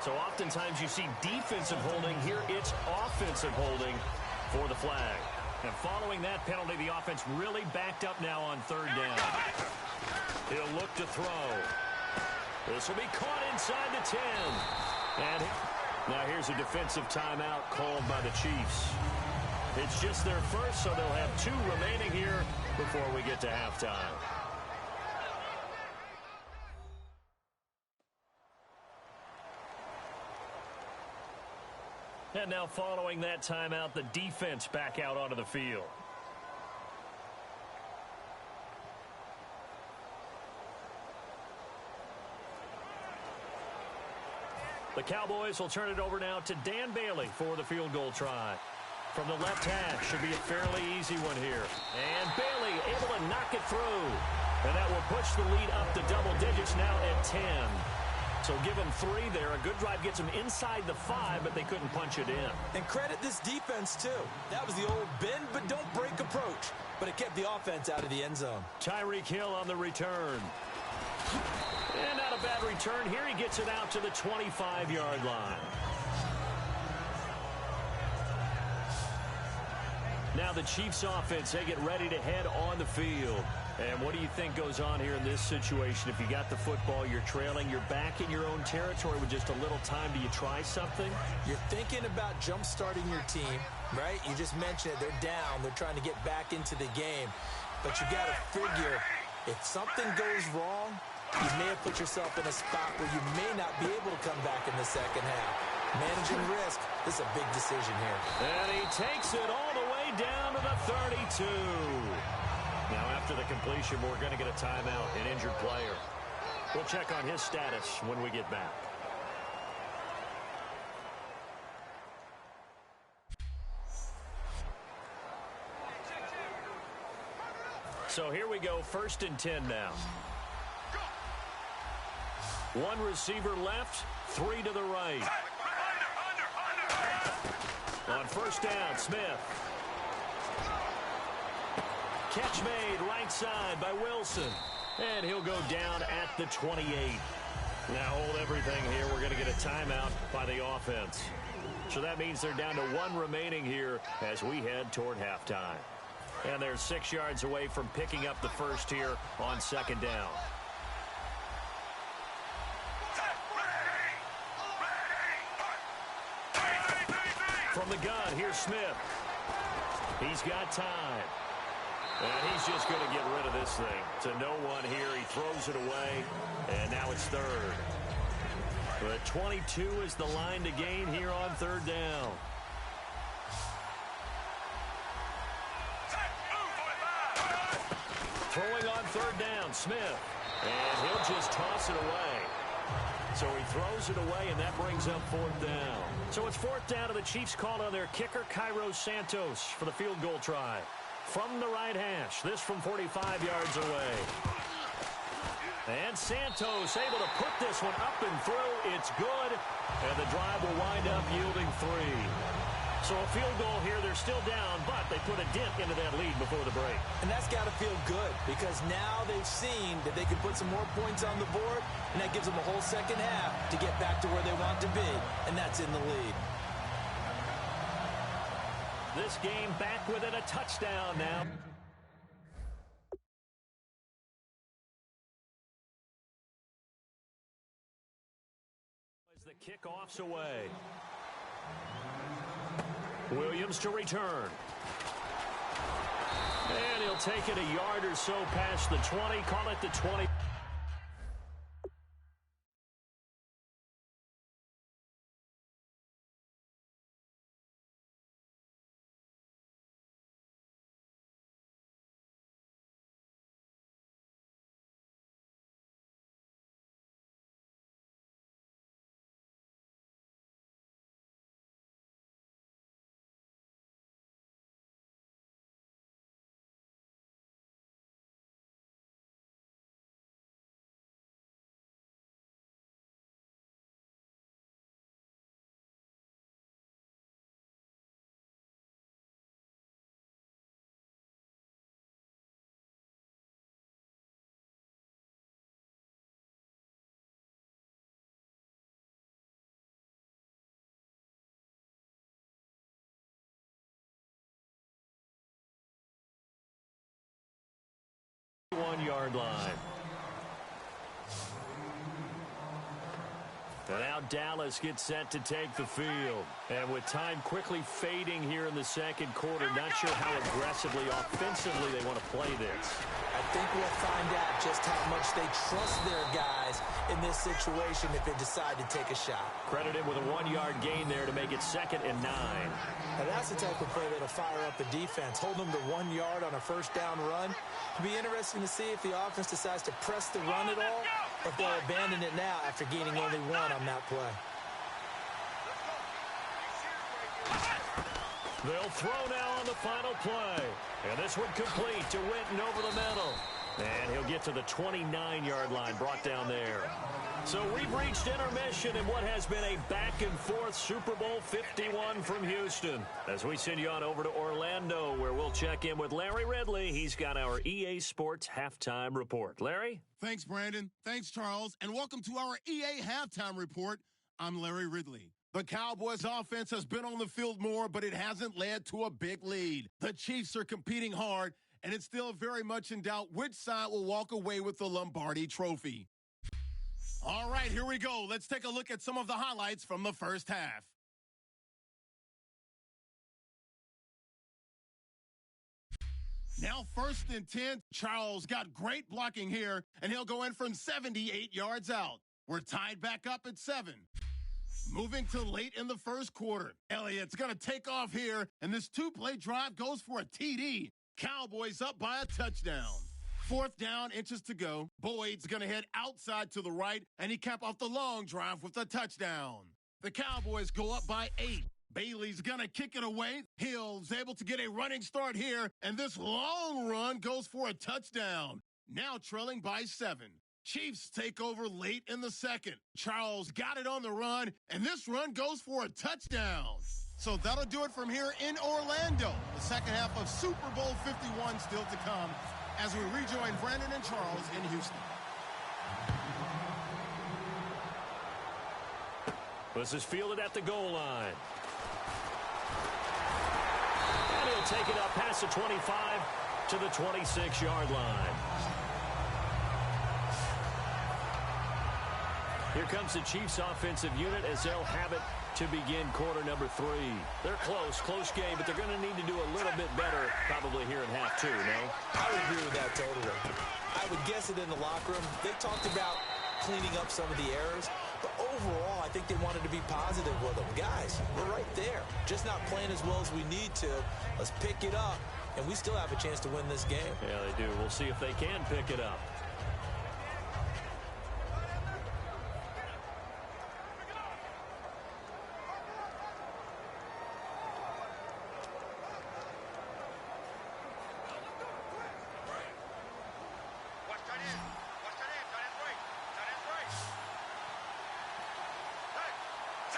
Speaker 4: So oftentimes you see defensive holding. Here it's offensive holding for the flag. And following that penalty, the offense really backed up now on 3rd down. He'll look to throw. This will be caught inside the 10. And now here's a defensive timeout called by the Chiefs. It's just their first, so they'll have 2 remaining here before we get to halftime. And now following that timeout, the defense back out onto the field. The Cowboys will turn it over now to Dan Bailey for the field goal try. From the left hash, should be a fairly easy one here. And Bailey able to knock it through. And that will push the lead up to double digits now at 10. So give them 3 there. A good drive gets them inside the 5, but they couldn't punch it in.
Speaker 5: And credit this defense, too. That was the old bend but don't break approach. But it kept the offense out of the end zone.
Speaker 4: Tyreek Hill on the return. And not a bad return here. He gets it out to the 25-yard line. Now the Chiefs offense, they get ready to head on the field. And what do you think goes on here in this situation? If you got the football, you're trailing, you're back in your own territory with just a little time. Do you try something?
Speaker 5: You're thinking about jump-starting your team, right? You just mentioned it. They're down. They're trying to get back into the game. But you got to figure, if something goes wrong, you may have put yourself in a spot where you may not be able to come back in the second half. Managing risk, this is a big decision here.
Speaker 4: And he takes it all the way down to the 32. Now, after the completion, we're going to get a timeout, an injured player. We'll check on his status when we get back. So here we go, 1st and 10 now. One receiver left, 3 to the right. On 1st down, Smith. Catch made right side by Wilson. And he'll go down at the 28. Now hold everything here. We're going to get a timeout by the offense. So that means they're down to 1 remaining here as we head toward halftime. And they're 6 yards away from picking up the first here on 2nd down. From the gun, here's Smith. He's got time. And he's just going to get rid of this thing. To no one here. He throws it away. And now it's 3rd. But 22 is the line to gain here on 3rd down. Throwing on 3rd down, Smith. And he'll just toss it away. So he throws it away, and that brings up 4th down. So it's 4th down, and the Chiefs call on their kicker, Cairo Santos, for the field goal try. From the right hash, this from 45 yards away. And Santos able to put this one up and through. It's good, and the drive will wind up yielding 3. So a field goal here. They're still down, but they put a dent into that lead before the break.
Speaker 5: And that's got to feel good because now they've seen that they can put some more points on the board, and that gives them a whole second half to get back to where they want to be, and that's in the lead.
Speaker 4: This game back within a touchdown now. As the kickoff's away. Williams to return. And he'll take it a yard or so past the 20. Call it the 20. One-yard line. And now Dallas gets set to take the field. And with time quickly fading here in the second quarter, not sure how aggressively, offensively they want to play this.
Speaker 5: I think we'll find out just how much they trust their guys in this situation if they decide to take a shot.
Speaker 4: Credited with a 1-yard gain there to make it 2nd and 9.
Speaker 5: Now that's the type of play that'll fire up the defense. Hold them to 1 yard on a 1st down run. It'll be interesting to see if the offense decides to press the run at all, or if they'll abandon it now after gaining only 1 on that play.
Speaker 4: They'll throw now on the final play. And this one complete to Witten over the middle. And he'll get to the 29-yard line, brought down there. So we've reached intermission in what has been a back-and-forth Super Bowl 51 from Houston. As we send you on over to Orlando, where we'll check in with Larry Ridley. He's got our EA Sports Halftime Report. Larry?
Speaker 3: Thanks, Brandon. Thanks, Charles. And welcome to our EA Halftime Report. I'm Larry Ridley. The Cowboys offense has been on the field more, but it hasn't led to a big lead. The Chiefs are competing hard, and it's still very much in doubt which side will walk away with the Lombardi Trophy. All right, here we go. Let's take a look at some of the highlights from the first half. Now 1st and 10. Charles got great blocking here, and he'll go in from 78 yards out. We're tied back up at 7. Moving to late in the first quarter. Elliott's going to take off here, and this 2-play drive goes for a TD. Cowboys up by a touchdown. 4th down, inches to go. Boyd's going to head outside to the right, and he cap off the long drive with a touchdown. The Cowboys go up by 8. Bailey's going to kick it away. Hill's able to get a running start here, and this long run goes for a touchdown. Now trailing by 7. Chiefs take over late in the second. Charles got it on the run, and this run goes for a touchdown. So that'll do it from here in Orlando. The second half of Super Bowl 51 still to come as we rejoin Brandon and Charles in Houston.
Speaker 4: This is fielded at the goal line. And he'll take it up past the 25 to the 26-yard line. Here comes the Chiefs offensive unit as they'll have it to begin quarter number 3. They're close game, but they're going to need to do a little bit better probably here in half 2, no?
Speaker 5: I would agree with that totally. I would guess it in the locker room. They talked about cleaning up some of the errors, but overall, I think they wanted to be positive with them. Guys, we're right there. Just not playing as well as we need to. Let's pick it up, and we still have a chance to win this game.
Speaker 4: Yeah, they do. We'll see if they can pick it up.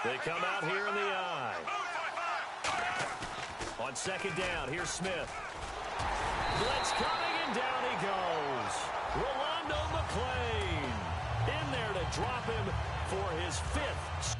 Speaker 4: They come out here in the eye. On second down, here's Smith. Blitz coming, and down he goes. Rolando McClain in there to drop him for his 5th.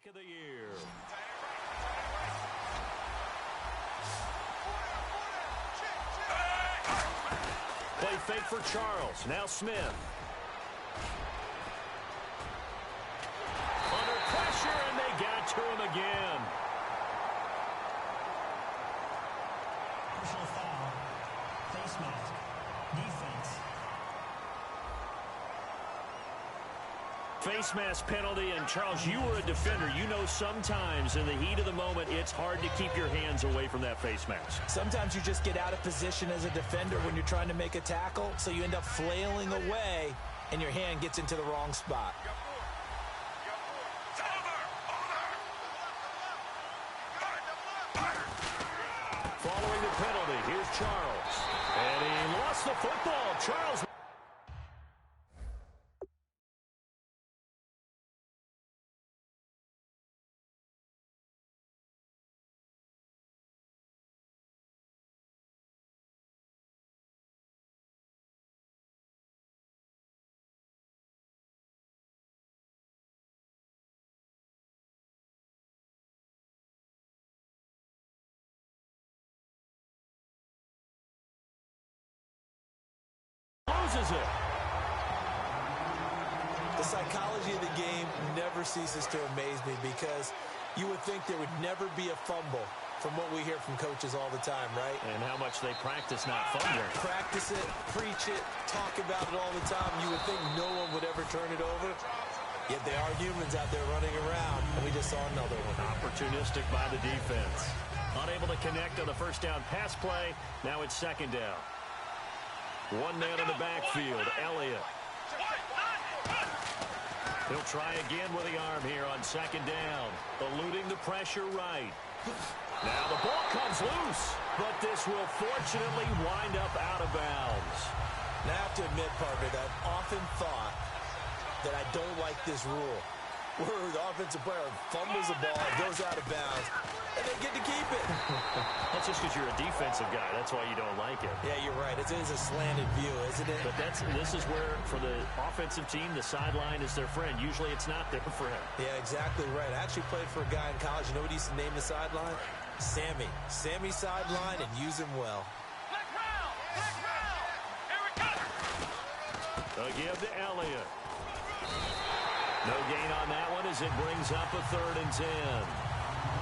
Speaker 4: Of the year. Play fake for Charles. Now Smith. Under pressure, and they got to him again.
Speaker 6: Personal foul. Face mask. Defense.
Speaker 4: Face mask penalty, and Charles, you were a defender. You know sometimes in the heat of the moment, it's hard to keep your hands away from that face mask.
Speaker 5: Sometimes you just get out of position as a defender when you're trying to make a tackle, so you end up flailing away, and your hand gets into the wrong spot.
Speaker 4: Following the penalty, here's Charles. And he lost the football. Charles loses it.
Speaker 5: The psychology of the game never ceases to amaze me because you would think there would never be a fumble from what we hear from coaches all the time, right?
Speaker 4: And how much they practice not fumbling.
Speaker 5: Practice it, preach it, talk about it all the time. You would think no one would ever turn it over. Yet they are humans out there running around, and we just saw another one.
Speaker 4: Opportunistic by the defense. Unable to connect on the first down pass play. Now it's second down. One man in the backfield, Elliott. He'll try again with the arm here on second down. Eluding the pressure right. Now the ball comes loose, but this will fortunately wind up out of bounds.
Speaker 5: Now I have to admit, Parker, that I've often thought that I don't like this rule, where the offensive player fumbles the ball, goes out of bounds, and they get to keep it.
Speaker 4: That's just because you're a defensive guy. That's why you don't like it.
Speaker 5: Yeah, you're right. It is a slanted view, isn't it?
Speaker 4: But this is where, for the offensive team, the sideline is their friend. Usually it's not their friend.
Speaker 5: Yeah, exactly right. I actually played for a guy in college. You know what he used to name the sideline? Sammy. Sammy sideline, and use him well.
Speaker 2: Black round! Black round! Here we go!
Speaker 4: They'll give to Elliott. No gain on that one as it brings up a 3rd and 10.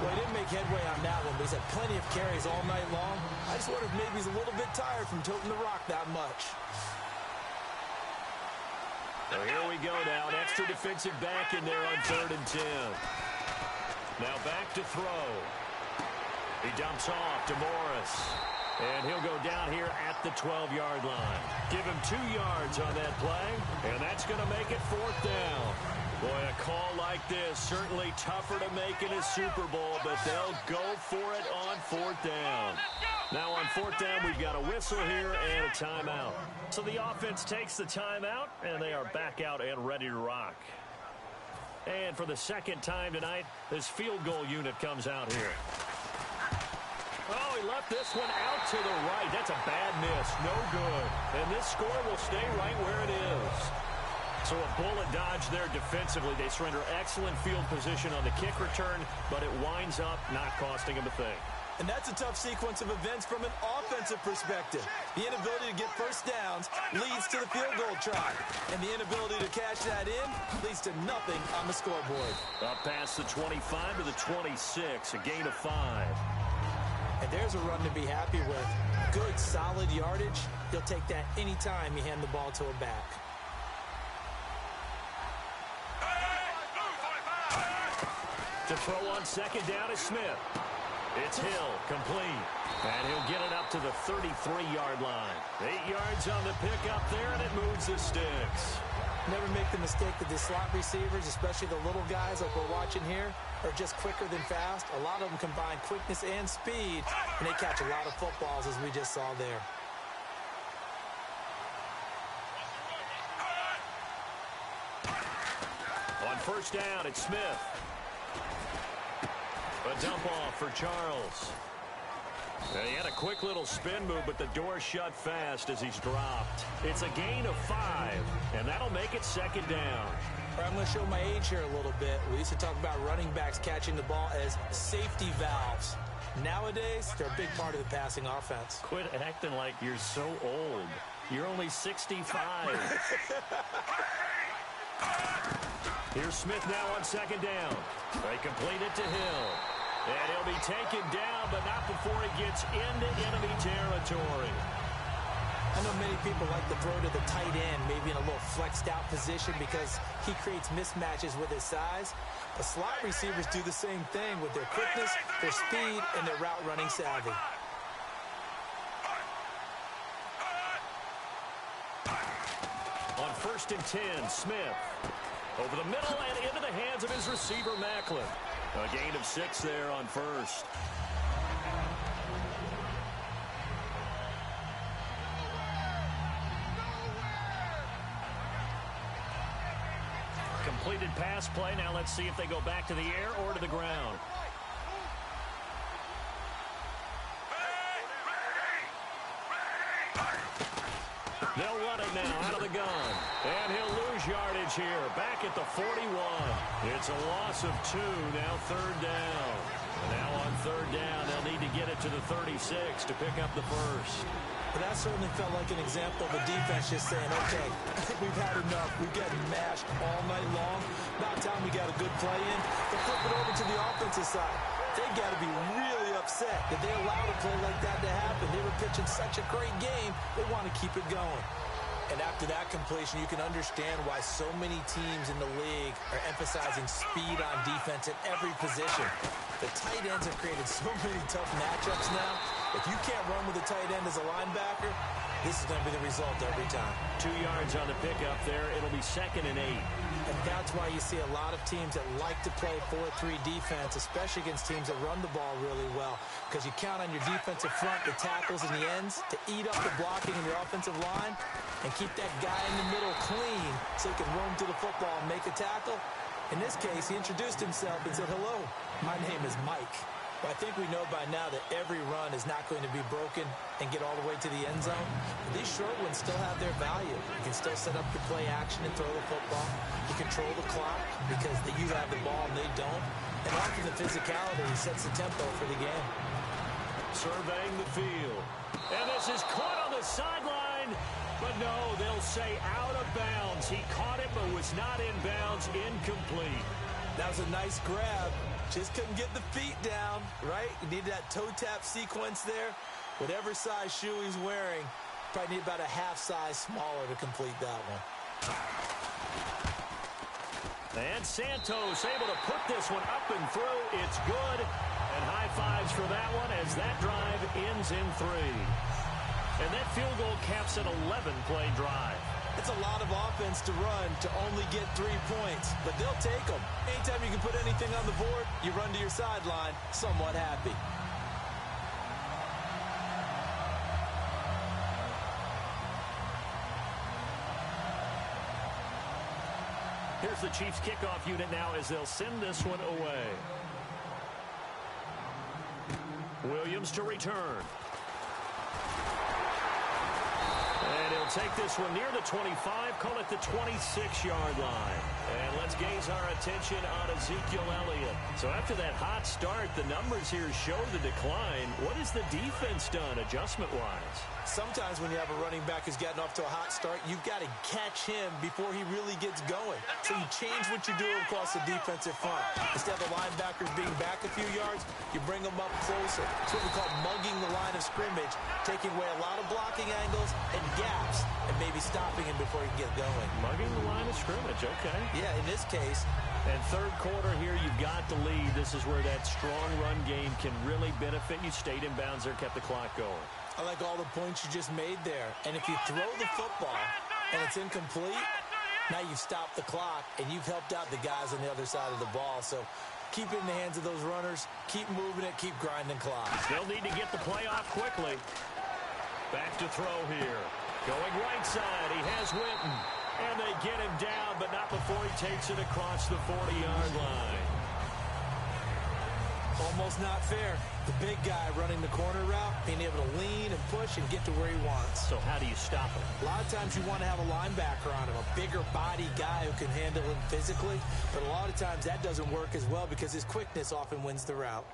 Speaker 5: Well, he didn't make headway on that one, but he's had plenty of carries all night long. I just wonder if maybe he's a little bit tired from toting the rock that much.
Speaker 4: So here we go now. An extra defensive back in there on 3rd and 10. Now back to throw. He dumps off to Morris. And he'll go down here at the 12-yard line. Give him 2 yards on that play, and that's going to make it 4th down. Boy, a call like this, certainly tougher to make in a Super Bowl, but they'll go for it on 4th down. Now on 4th down, we've got a whistle here and a timeout. So the offense takes the timeout, and they are back out and ready to rock. And for the second time tonight, this field goal unit comes out here. Oh, he left this one out to the right. That's a bad miss. No good. And this score will stay right where it is. So a bullet dodge there defensively. They surrender excellent field position on the kick return, but it winds up not costing them a thing.
Speaker 5: And that's a tough sequence of events from an offensive perspective. The inability to get first downs leads to the field goal try. And the inability to cash that in leads to nothing on the scoreboard.
Speaker 4: Up past the 25 to the 26, a gain of 5.
Speaker 5: And there's a run to be happy with. Good, solid yardage. You'll take that any time you hand the ball to a back.
Speaker 4: To throw on second down is Smith. It's Hill, complete. And he'll get it up to the 33-yard line. 8 yards on the pickup there, and it moves the sticks.
Speaker 5: Never make the mistake that the slot receivers, especially the little guys like we're watching here, are just quicker than fast. A lot of them combine quickness and speed, and they catch a lot of footballs, as we just saw there.
Speaker 4: On first down, it's Smith. A dump off for Charles. And he had a quick little spin move, but the door shut fast as he's dropped. It's a gain of 5, and that'll make it second down.
Speaker 5: I'm going to show my age here a little bit. We used to talk about running backs catching the ball as safety valves. Nowadays, they're a big part of the passing offense.
Speaker 4: Quit acting like you're so old. You're only 65. Here's Smith now on second down. They complete it to Hill. And he'll be taken down, but not before he gets into enemy territory.
Speaker 5: I know many people like to throw to the tight end, maybe in a little flexed out position because he creates mismatches with his size. The slot receivers do the same thing with their quickness, their speed, and their route running savvy.
Speaker 4: On first and 10, Smith. Over the middle and into the hands of his receiver, Macklin. A gain of 6 there on first. Completed pass play. Now let's see if they go back to the air or to the ground. They'll run it now out of the gun. And he'll lose yardage here. Back at the 41. It's a loss of 2. Now third down. And now on third down, they'll need to get it to the 36 to pick up the first.
Speaker 5: But that certainly felt like an example of the defense just saying, okay, we've had enough. We've gotten mashed all night long. About time we got a good play in. But flip it over to the offensive side. They got to be really upset that they allowed a play like that to happen. They were pitching such a great game, they want to keep it going. And after that completion, you can understand why so many teams in the league are emphasizing speed on defense at every position. The tight ends have created so many tough matchups now. If you can't run with a tight end as a linebacker, this is going to be the result every time.
Speaker 4: 2 yards on the pickup there. It'll be 2nd and 8.
Speaker 5: And that's why you see a lot of teams that like to play 4-3 defense, especially against teams that run the ball really well, because you count on your defensive front, the tackles and the ends, to eat up the blocking in your offensive line and keep that guy in the middle clean so he can roam to the football and make a tackle. In this case, he introduced himself and said, "Hello, my name is Mike." Well, I think we know by now that every run is not going to be broken and get all the way to the end zone. But these short ones still have their value. You can still set up the play action and throw the football. You control the clock because you have the ball and they don't. And often the physicality sets the tempo for the game.
Speaker 4: Surveying the field. And this is caught on the sideline. But no, they'll say out of bounds. He caught it but was not in bounds. Incomplete.
Speaker 5: That was a nice grab. Just couldn't get the feet down, right? You need that toe tap sequence there. Whatever size shoe he's wearing, probably need about a half size smaller to complete that one.
Speaker 4: And Santos able to put this one up and through. It's good. And high fives for that one as that drive ends in 3. And that field goal caps an 11-play drive.
Speaker 5: It's a lot of offense to run to only get 3 points, but they'll take them. Anytime you can put anything on the board, you run to your sideline somewhat happy.
Speaker 4: Here's the Chiefs kickoff unit now as they'll send this one away. Williams to return. And he'll take this one near the 25, call it the 26-yard line. And let's gaze our attention on Ezekiel Elliott. So after that hot start, the numbers here show the decline. What has the defense done adjustment-wise?
Speaker 5: Sometimes when you have a running back who's gotten off to a hot start, you've got to catch him before he really gets going. So you change what you do across the defensive front. Instead of the linebackers being back a few yards, you bring them up closer. It's what we call mugging the line of scrimmage, taking away a lot of blocking angles and gaps, and maybe stopping him before he can get going.
Speaker 4: Mugging the line of scrimmage, okay.
Speaker 5: Yeah, in this case.
Speaker 4: And third quarter here, you've got the lead. This is where that strong run game can really benefit you. Stayed in bounds there, kept the clock going.
Speaker 5: I like all the points you just made there. And if you throw the football and it's incomplete, now you've stopped the clock and you've helped out the guys on the other side of the ball. So keep it in the hands of those runners. Keep moving it. Keep grinding clock.
Speaker 4: They'll need to get the play off quickly. Back to throw here. Going right side. He has Witten. And they get him down, but not before he takes it across the 40-yard line.
Speaker 5: Almost not fair. The big guy running the corner route, being able to lean and push and get to where he wants.
Speaker 4: So how do you stop him?
Speaker 5: A lot of times you want to have a linebacker on him, a bigger body guy who can handle him physically. But a lot of times that doesn't work as well because his quickness often wins the route.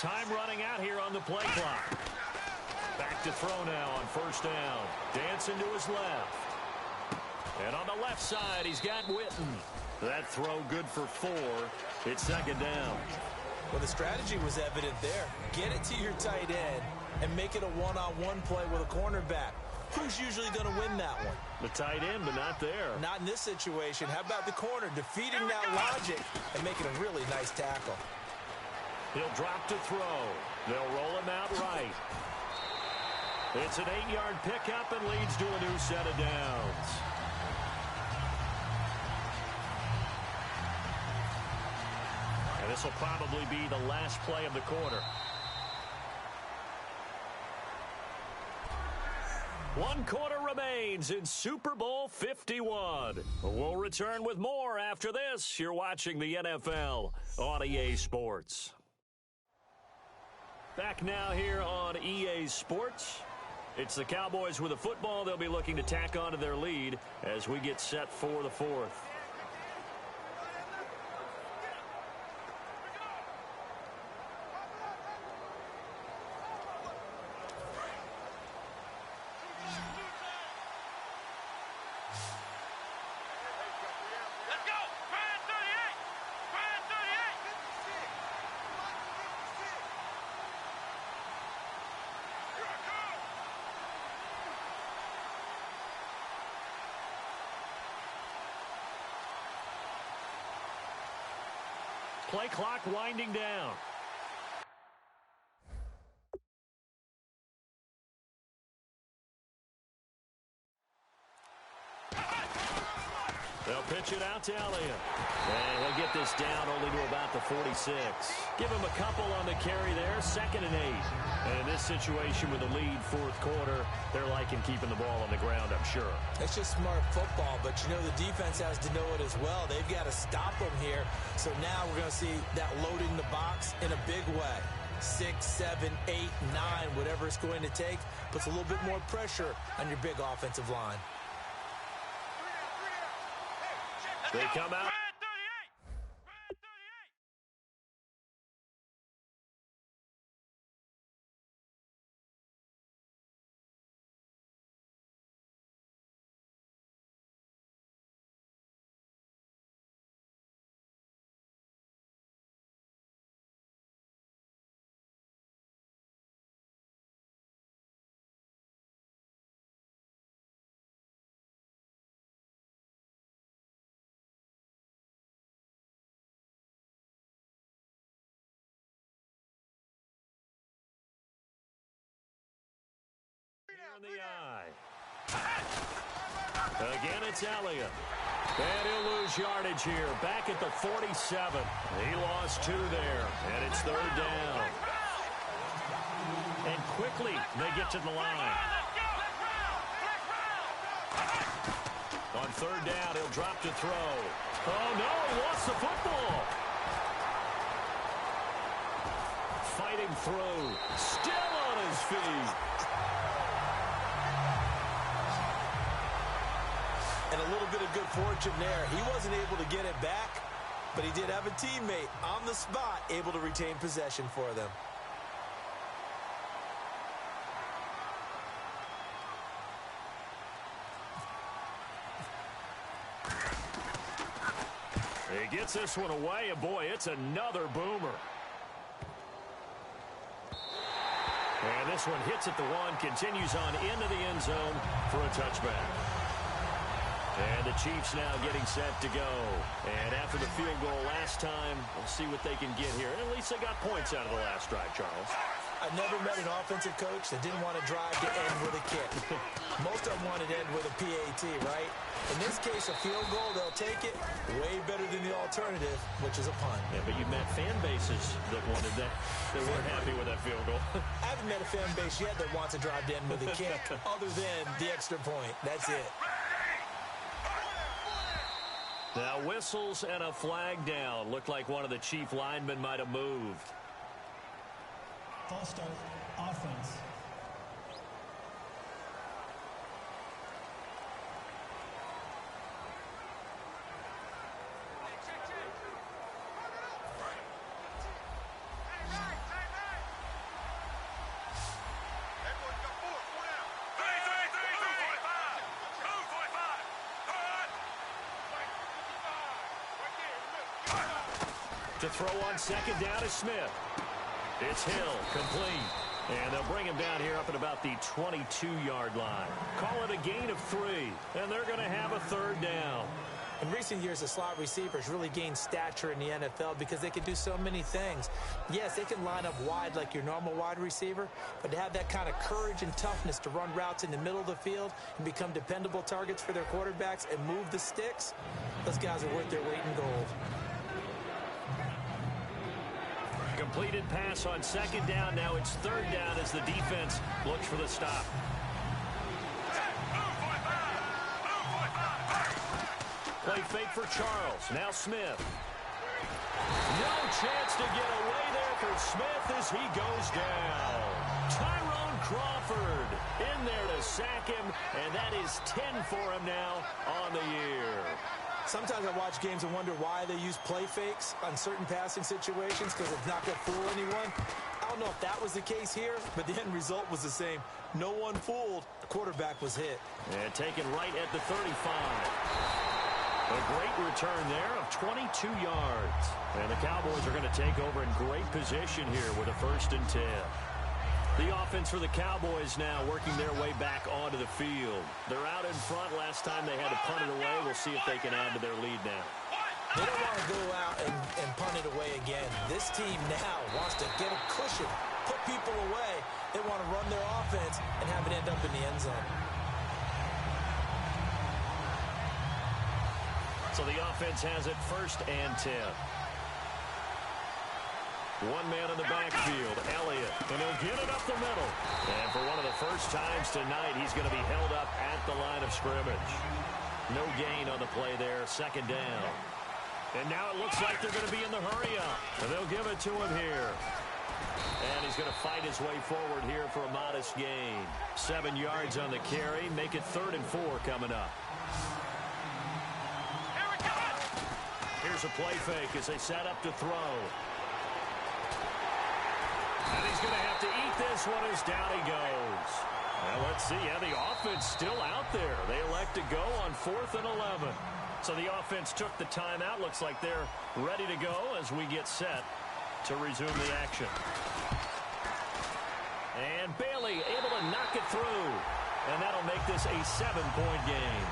Speaker 4: Time running out here on the play clock. Back to throw now on first down. Dancing to his left. And on the left side, he's got Witten. That throw good for 4. It's second down.
Speaker 5: Well, the strategy was evident there. Get it to your tight end and make it a one-on-one play with a cornerback. Who's usually going to win that one?
Speaker 4: The tight end, but not there.
Speaker 5: Not in this situation. How about the corner defeating that logic and making a really nice tackle?
Speaker 4: He'll drop to throw. They'll roll him out right. It's an 8-yard pickup and leads to a new set of downs. And this will probably be the last play of the quarter. 1 quarter remains. remains in Super Bowl 51. We'll return with more after this. You're watching the NFL on EA Sports. Back now here on EA Sports. It's the Cowboys with the football. They'll be looking to tack on to their lead as we get set for the fourth. Play clock winding down. They'll pitch it out to Elliott. And he'll get this down only to about the 46. Give him a couple on the carry there. 2nd and 8. And in this situation with the lead fourth quarter, they're liking keeping the ball on the ground, I'm sure.
Speaker 5: It's just smart football, but you know the defense has to know it as well. They've got to stop them here. So now we're going to see that loading the box in a big way. 6, 7, 8, 9, whatever it's going to take, puts a little bit more pressure on your big offensive line.
Speaker 4: They come out. In the eye. Again, it's Elliott. And he'll lose yardage here. Back at the 47. He lost 2 there. And it's 3rd down. And quickly, they get to the line. On 3rd down, he'll drop to throw. Oh, no, he lost the football. Fighting through. Still on his feet.
Speaker 5: And a little bit of good fortune there. He wasn't able to get it back, but he did have a teammate on the spot able to retain possession for them.
Speaker 4: He gets this one away, and boy, it's another boomer. And this one hits at the 1, continues on into the end zone for a touchback. And the Chiefs now getting set to go. And after the field goal last time, we'll see what they can get here. And at least they got points out of the last drive, Charles.
Speaker 5: I've never met an offensive coach that didn't want to drive to end with a kick. Most of them wanted to end with a PAT, right? In this case, a field goal, they'll take it. Way better than the alternative, which is a punt.
Speaker 4: Yeah, but you've met fan bases that wanted that. They weren't happy with that field goal.
Speaker 5: I haven't met a fan base yet that wants to drive to end with a kick other than the extra point. That's it.
Speaker 4: Now whistles and a flag down. Looked like one of the Chief linemen might have moved.
Speaker 6: False start, offense.
Speaker 4: To throw on 2nd down is Smith. It's Hill, complete. And they'll bring him down here up at about the 22-yard line. Call it a gain of 3, and they're going to have a 3rd down.
Speaker 5: In recent years, the slot receivers really gained stature in the NFL because they can do so many things. Yes, they can line up wide like your normal wide receiver, but to have that kind of courage and toughness to run routes in the middle of the field and become dependable targets for their quarterbacks and move the sticks, those guys are worth their weight in gold.
Speaker 4: Completed pass on 2nd down. Now it's 3rd down as the defense looks for the stop. Play fake for Charles. Now Smith. No chance to get away there for Smith as he goes down. Tyrone Crawford in there to sack him, and that is 10 for him now on the year.
Speaker 5: Sometimes I watch games and wonder why they use play fakes on certain passing situations because it's not going to fool anyone. I don't know if that was the case here, but the end result was the same. No one fooled. The quarterback was hit.
Speaker 4: And taken right at the 35. A great return there of 22 yards. And the Cowboys are going to take over in great position here with a 1st and 10. The offense for the Cowboys now working their way back onto the field. They're out in front. Last time they had to punt it away. We'll see if they can add to their lead now.
Speaker 5: They don't want to go out and punt it away again. This team now wants to get a cushion, put people away. They want to run their offense and have it end up in the end zone.
Speaker 4: So the offense has it 1st and 10. One man in the backfield, Elliott, and he'll get it up the middle. And for one of the first times tonight, he's going to be held up at the line of scrimmage. No gain on the play there, 2nd down. And now it looks like they're going to be in the hurry-up. And they'll give it to him here. And he's going to fight his way forward here for a modest gain. 7 yards on the carry. Make it 3rd and 4 coming up. Here's a play fake as they set up to throw. And he's going to have to eat this one as down he goes. Well, let's see. Yeah, the offense still out there. They elect to go on 4th and 11. So the offense took the timeout. Looks like they're ready to go as we get set to resume the action. And Bailey able to knock it through. And that'll make this a 7-point game.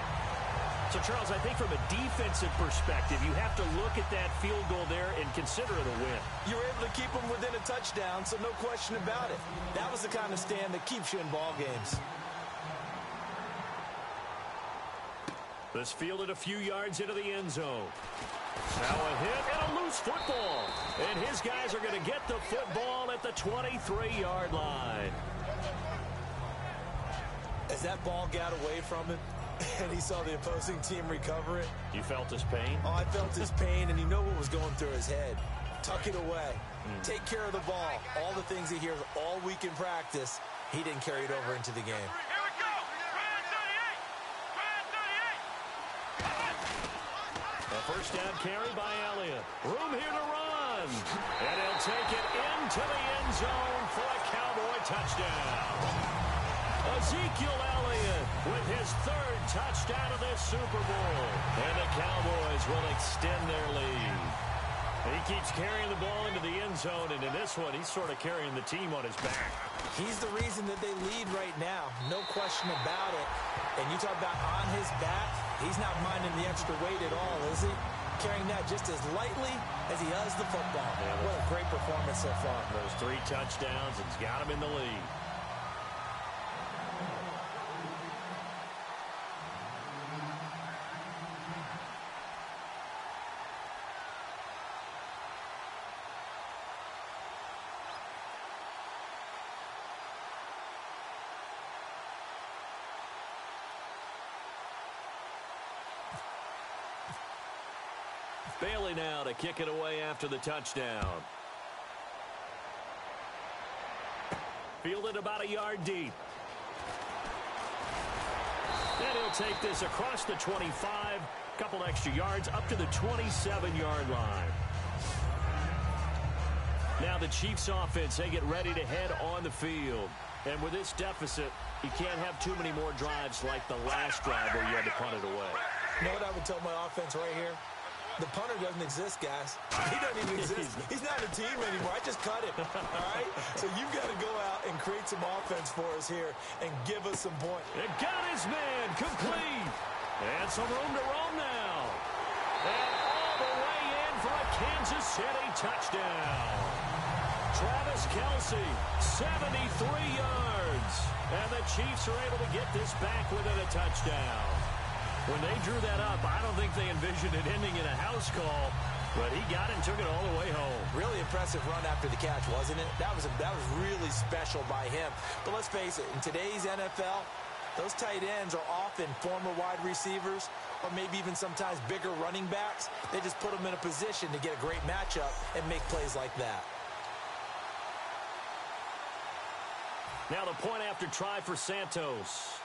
Speaker 4: So, Charles, I think from a defensive perspective, you have to look at that field goal there and consider it a win.
Speaker 5: You were able to keep them within a touchdown, so no question about it. That was the kind of stand that keeps you in ball games.
Speaker 4: This fielded a few yards into the end zone. Now a hit and a loose football. And his guys are going to get the football at the 23-yard line.
Speaker 5: As that ball got away from him, and he saw the opposing team recover it.
Speaker 4: You felt his pain?
Speaker 5: Oh, I felt his pain, and you know what was going through his head. Tuck it away. Take care of the ball. All the things he hears all week in practice, he didn't carry it over into the game.
Speaker 2: Here we go. Ryan 38.
Speaker 4: A 1st down carry by Elliott. Room here to run. And he'll take it into the end zone for a Cowboy touchdown. Ezekiel Elliott with his 3rd touchdown of this Super Bowl. And the Cowboys will extend their lead. He keeps carrying the ball into the end zone, and in this one, he's sort of carrying the team on his back.
Speaker 5: He's the reason that they lead right now. No question about it. And you talk about on his back, he's not minding the extra weight at all, is he? Carrying that just as lightly as he does the football. Yeah, what a great performance so far.
Speaker 4: Those 3 touchdowns, it's got him in the lead. Bailey now to kick it away after the touchdown. Fielded about a yard deep. And he'll take this across the 25, couple extra yards up to the 27-yard line. Now the Chiefs offense, they get ready to head on the field. And with this deficit, you can't have too many more drives like the last drive where you had to punt it away.
Speaker 5: You know what I would tell my offense right here? The punter doesn't exist, guys. He doesn't even exist. He's not a team anymore. I just cut him, all right? So you've got to go out and create some offense for us here and give us some points.
Speaker 4: It got his man complete. And some room to roam now. And all the way in for a Kansas City touchdown. Travis Kelce, 73 yards. And the Chiefs are able to get this back within a touchdown. When they drew that up, I don't think they envisioned it ending in a house call, but he got it and took it all the way home.
Speaker 5: Really impressive run after the catch, wasn't it? That was really special by him. But let's face it, in today's NFL, Those tight ends are often former wide receivers or maybe even sometimes bigger running backs. They just put them in a position to get a great matchup and make plays like that.
Speaker 4: Now the point after try for Santos.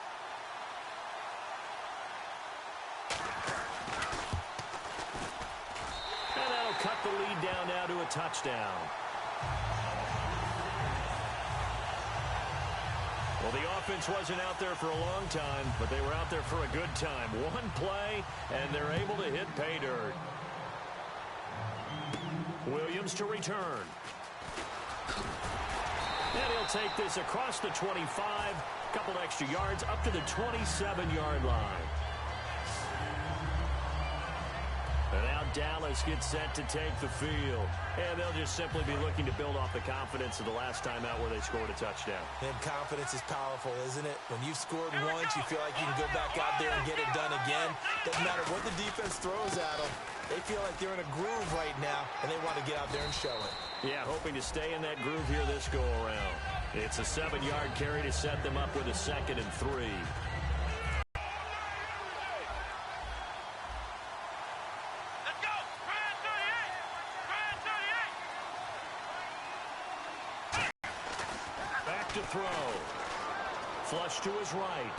Speaker 4: And that'll cut the lead down now to a touchdown. Well, the offense wasn't out there for a long time, but they were out there for a good time. One play, and they're able to hit pay dirt. Williams to return. And he'll take this across the 25, a couple extra yards, up to the 27-yard line. And now Dallas gets set to take the field. And they'll just simply be looking to build off the confidence of the last time out where they scored a touchdown.
Speaker 5: And confidence is powerful, isn't it? When you've scored once, you feel like you can go back out there and get it done again. Doesn't matter what the defense throws at them. They feel like they're in a groove right now, and they want to get out there and show it.
Speaker 4: Yeah, hoping to stay in that groove here this go-around. It's a 7-yard carry to set them up with a 2nd and 3.
Speaker 2: Let's go! Grand 38! Grand 38!
Speaker 4: Back to throw. Flush to his right.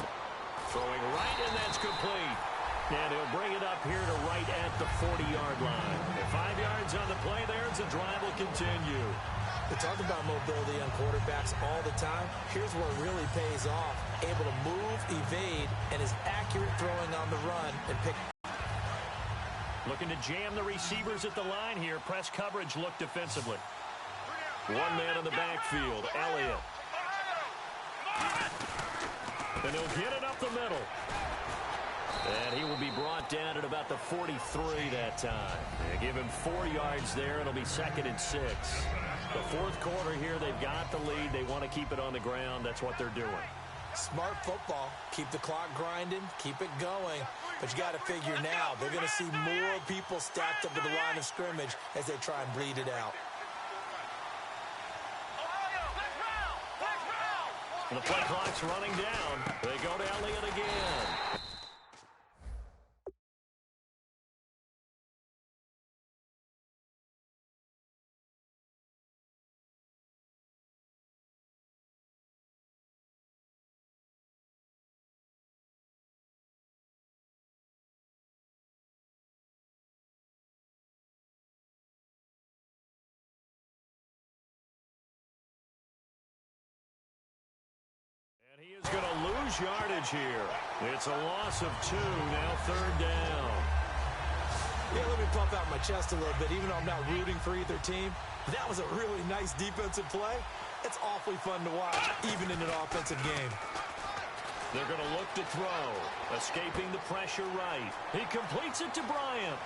Speaker 4: Throwing right, and that's complete. And he'll bring it up here to right at the 40-yard line. And 5 yards on the play there, as the drive will continue.
Speaker 5: We talk about mobility on quarterbacks all the time. Here's where it really pays off. Able to move, evade, and is accurate throwing on the run and pick.
Speaker 4: Looking to jam the receivers at the line here. Press coverage look defensively. One man in the backfield, Elliott. And he'll get it up the middle. And he will be brought down at about the 43 that time. They give him 4 yards there. It'll be 2nd and 6. The fourth quarter here, they've got the lead. They want to keep it on the ground. That's what they're doing.
Speaker 5: Smart football. Keep the clock grinding. Keep it going. But you got to figure now, they're going to see more people stacked up at the line of scrimmage as they try and bleed it out.
Speaker 4: And the play clock's running down. They go to Elliott again. He is going to lose yardage here. It's a loss of 2, now 3rd down.
Speaker 5: Yeah, let me pump out my chest a little bit, even though I'm not rooting for either team. That was a really nice defensive play. It's awfully fun to watch, even in an offensive game.
Speaker 4: They're going to look to throw. Escaping the pressure right. He completes it to Bryant.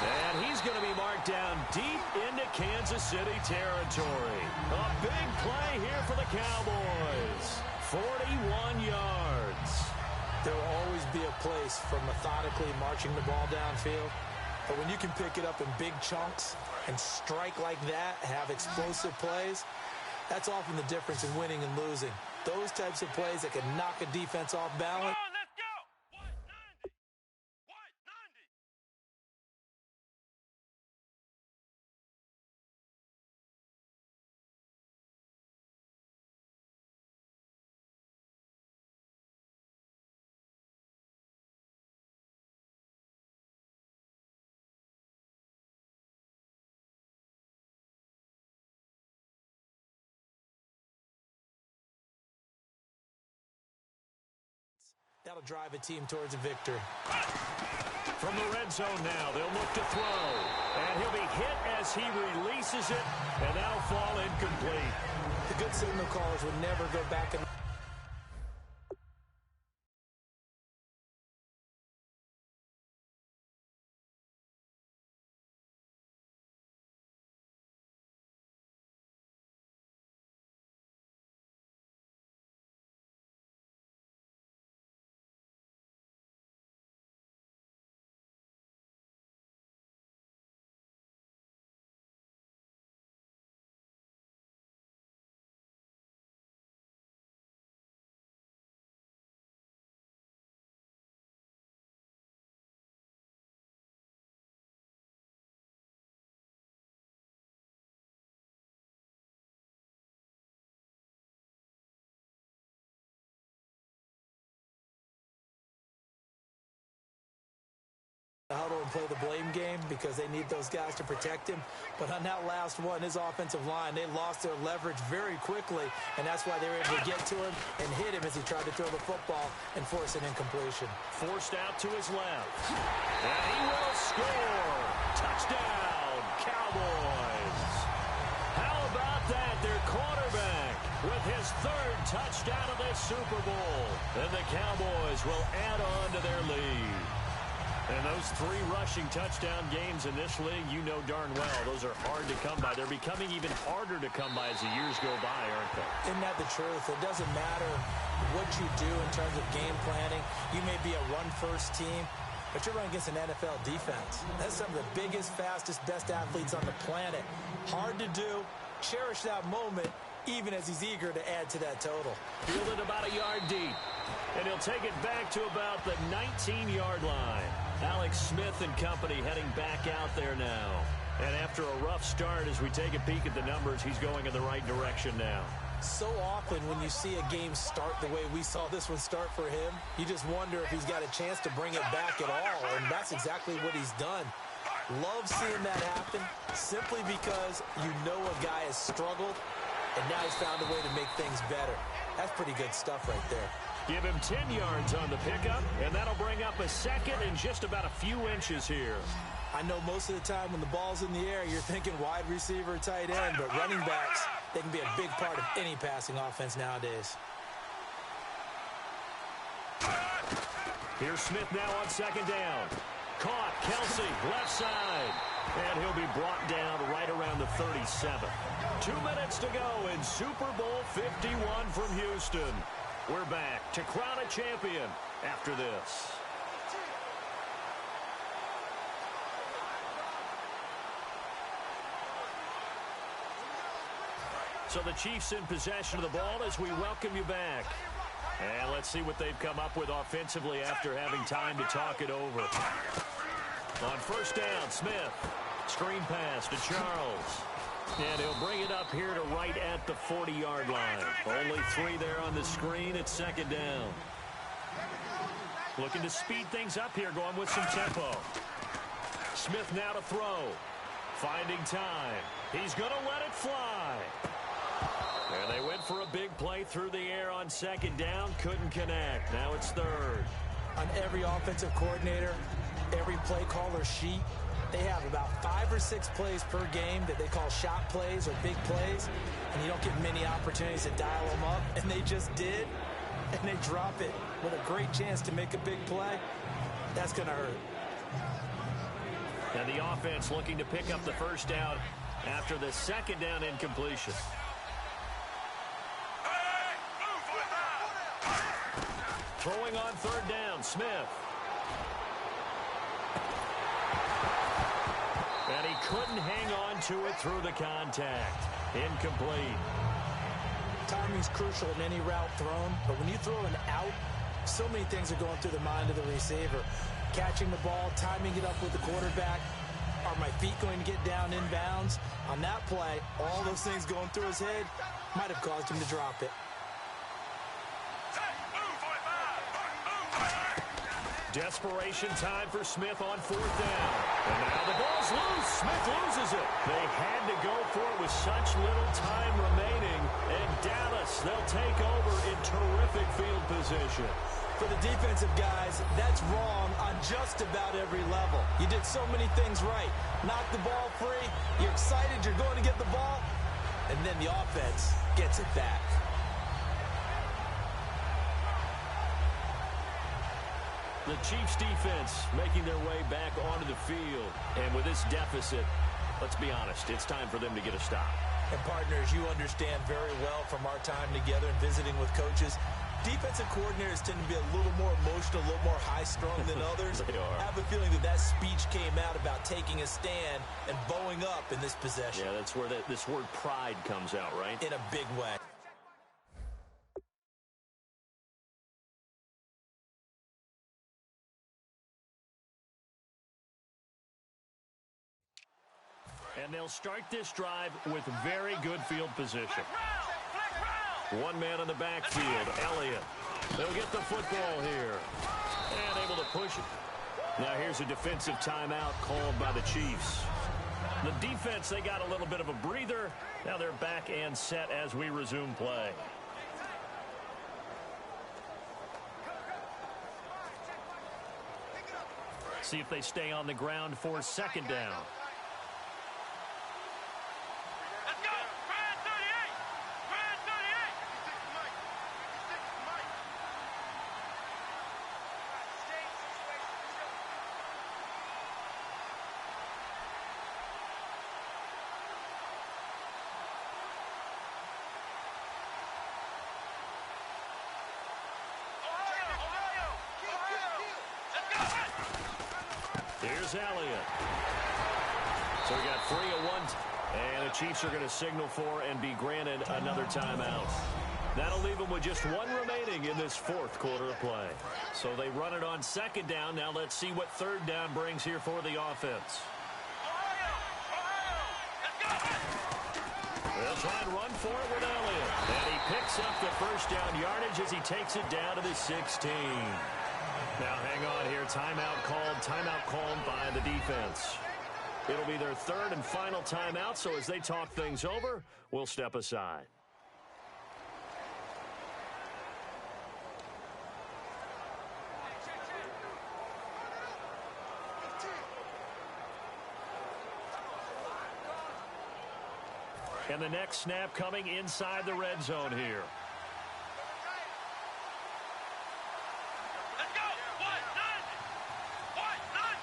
Speaker 4: And he's going to be marked down deep into Kansas City territory. A big play here for the Cowboys. 41 yards.
Speaker 5: There will always be a place for methodically marching the ball downfield. But when you can pick it up in big chunks and strike like that, have explosive plays, that's often the difference in winning and losing. Those types of plays that can knock a defense off balance. That'll drive a team towards a victory.
Speaker 4: From the red zone now, they'll look to throw. And he'll be hit as he releases it, and that'll fall incomplete.
Speaker 5: The good signal callers would never go back and play the blame game because they need those guys to protect him. But on that last one, his offensive line, they lost their leverage very quickly, and that's why they were able to get to him and hit him as he tried to throw the football and force an incompletion.
Speaker 4: Forced out to his left. And he will score. Touchdown, Cowboys. How about that? Their quarterback with his third touchdown of this Super Bowl. And the Cowboys will add on to their lead. And those 3 rushing touchdown games in this league, you know darn well, those are hard to come by. They're becoming even harder to come by as the years go by, aren't they?
Speaker 5: Isn't that the truth? It doesn't matter what you do in terms of game planning. You may be a run-first team, but you're running against an NFL defense. That's some of the biggest, fastest, best athletes on the planet. Hard to do. Cherish that moment, even as he's eager to add to that total.
Speaker 4: Fielded about a yard deep. And he'll take it back to about the 19-yard line. Alex Smith and company heading back out there now. And after a rough start, as we take a peek at the numbers, he's going in the right direction now.
Speaker 5: So often when you see a game start the way we saw this one start for him, you just wonder if he's got a chance to bring it back at all, and that's exactly what he's done. Love seeing that happen simply because you know a guy has struggled, and now he's found a way to make things better. That's pretty good stuff right there.
Speaker 4: Give him 10 yards on the pickup, and that'll bring up a second and just about a few inches here.
Speaker 5: I know most of the time when the ball's in the air, you're thinking wide receiver, tight end, but running backs, they can be a big part of any passing offense nowadays.
Speaker 4: Here's Smith now on second down. Caught, Kelsey, left side. And he'll be brought down right around the 37. 2 minutes to go in Super Bowl 51 from Houston. We're back to crown a champion after this. So the Chiefs in possession of the ball as we welcome you back. And let's see what they've come up with offensively after having time to talk it over. On first down, Smith. Screen pass to Charles. And he'll bring it up here to right at the 40-yard line. Only 3 there on the screen at second down. Looking to speed things up here, going with some tempo. Smith now to throw. Finding time. He's going to let it fly. And they went for a big play through the air on second down. Couldn't connect. Now it's third.
Speaker 5: On every offensive coordinator, every play caller sheet, they have about 5 or 6 plays per game that they call shot plays or big plays, and you don't get many opportunities to dial them up, and they just did, and they drop it with a great chance to make a big play. That's going to hurt.
Speaker 4: And the offense looking to pick up the first down after the second down incompletion. Throwing on third down, Smith. And he couldn't hang on to it through the contact. Incomplete.
Speaker 5: Timing's crucial in any route thrown, but when you throw an out, so many things are going through the mind of the receiver. Catching the ball, timing it up with the quarterback. Are my feet going to get down inbounds? On that play, all those things going through his head might have caused him to drop it.
Speaker 4: Desperation time for Smith on fourth down. And now the ball's loose. Smith loses it. They had to go for it with such little time remaining. And Dallas, they'll take over in terrific field position.
Speaker 5: For the defensive guys, that's wrong on just about every level. You did so many things right. Knock the ball free. You're excited you're going to get the ball. And then the offense gets it back.
Speaker 4: The Chiefs defense making their way back onto the field. And with this deficit, let's be honest, it's time for them to get a stop.
Speaker 5: And partners, you understand very well from our time together and visiting with coaches, defensive coordinators tend to be a little more emotional, a little more high-strung than others.
Speaker 4: They are.
Speaker 5: I have a feeling that speech came out about taking a stand and bowing up in this possession.
Speaker 4: Yeah, that's where this word pride comes out, right?
Speaker 5: In a big way.
Speaker 4: And they'll start this drive with very good field position. One man in the backfield, Elliott. They'll get the football here. And able to push it. Now here's a defensive timeout called by the Chiefs. The defense, they got a little bit of a breather. Now they're back and set as we resume play. See if they stay on the ground for second down.
Speaker 2: Let's go! Brand 38! Brand 38!
Speaker 4: Here's Elliott. So we got 3 of 1. And the Chiefs are going to signal for and be granted another timeout. That'll leave them with just 1 remaining in this 4th quarter of play. So they run it on second down. Now let's see what third down brings here for the offense. They'll try and run for it with Elliott. And he picks up the first down yardage as he takes it down to the 16. Now hang on here. Timeout called by the defense. It'll be their 3rd and final timeout, so as they talk things over, we'll step aside. And the next snap coming inside the red zone here.
Speaker 2: Let's go! What? None! What? None!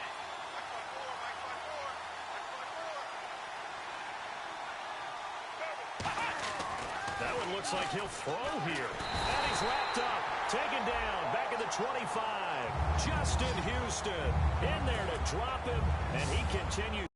Speaker 4: That one looks like he'll throw here. And he's wrapped up. Taken down. Back at the 25. Justin Houston in there to drop him. And he continues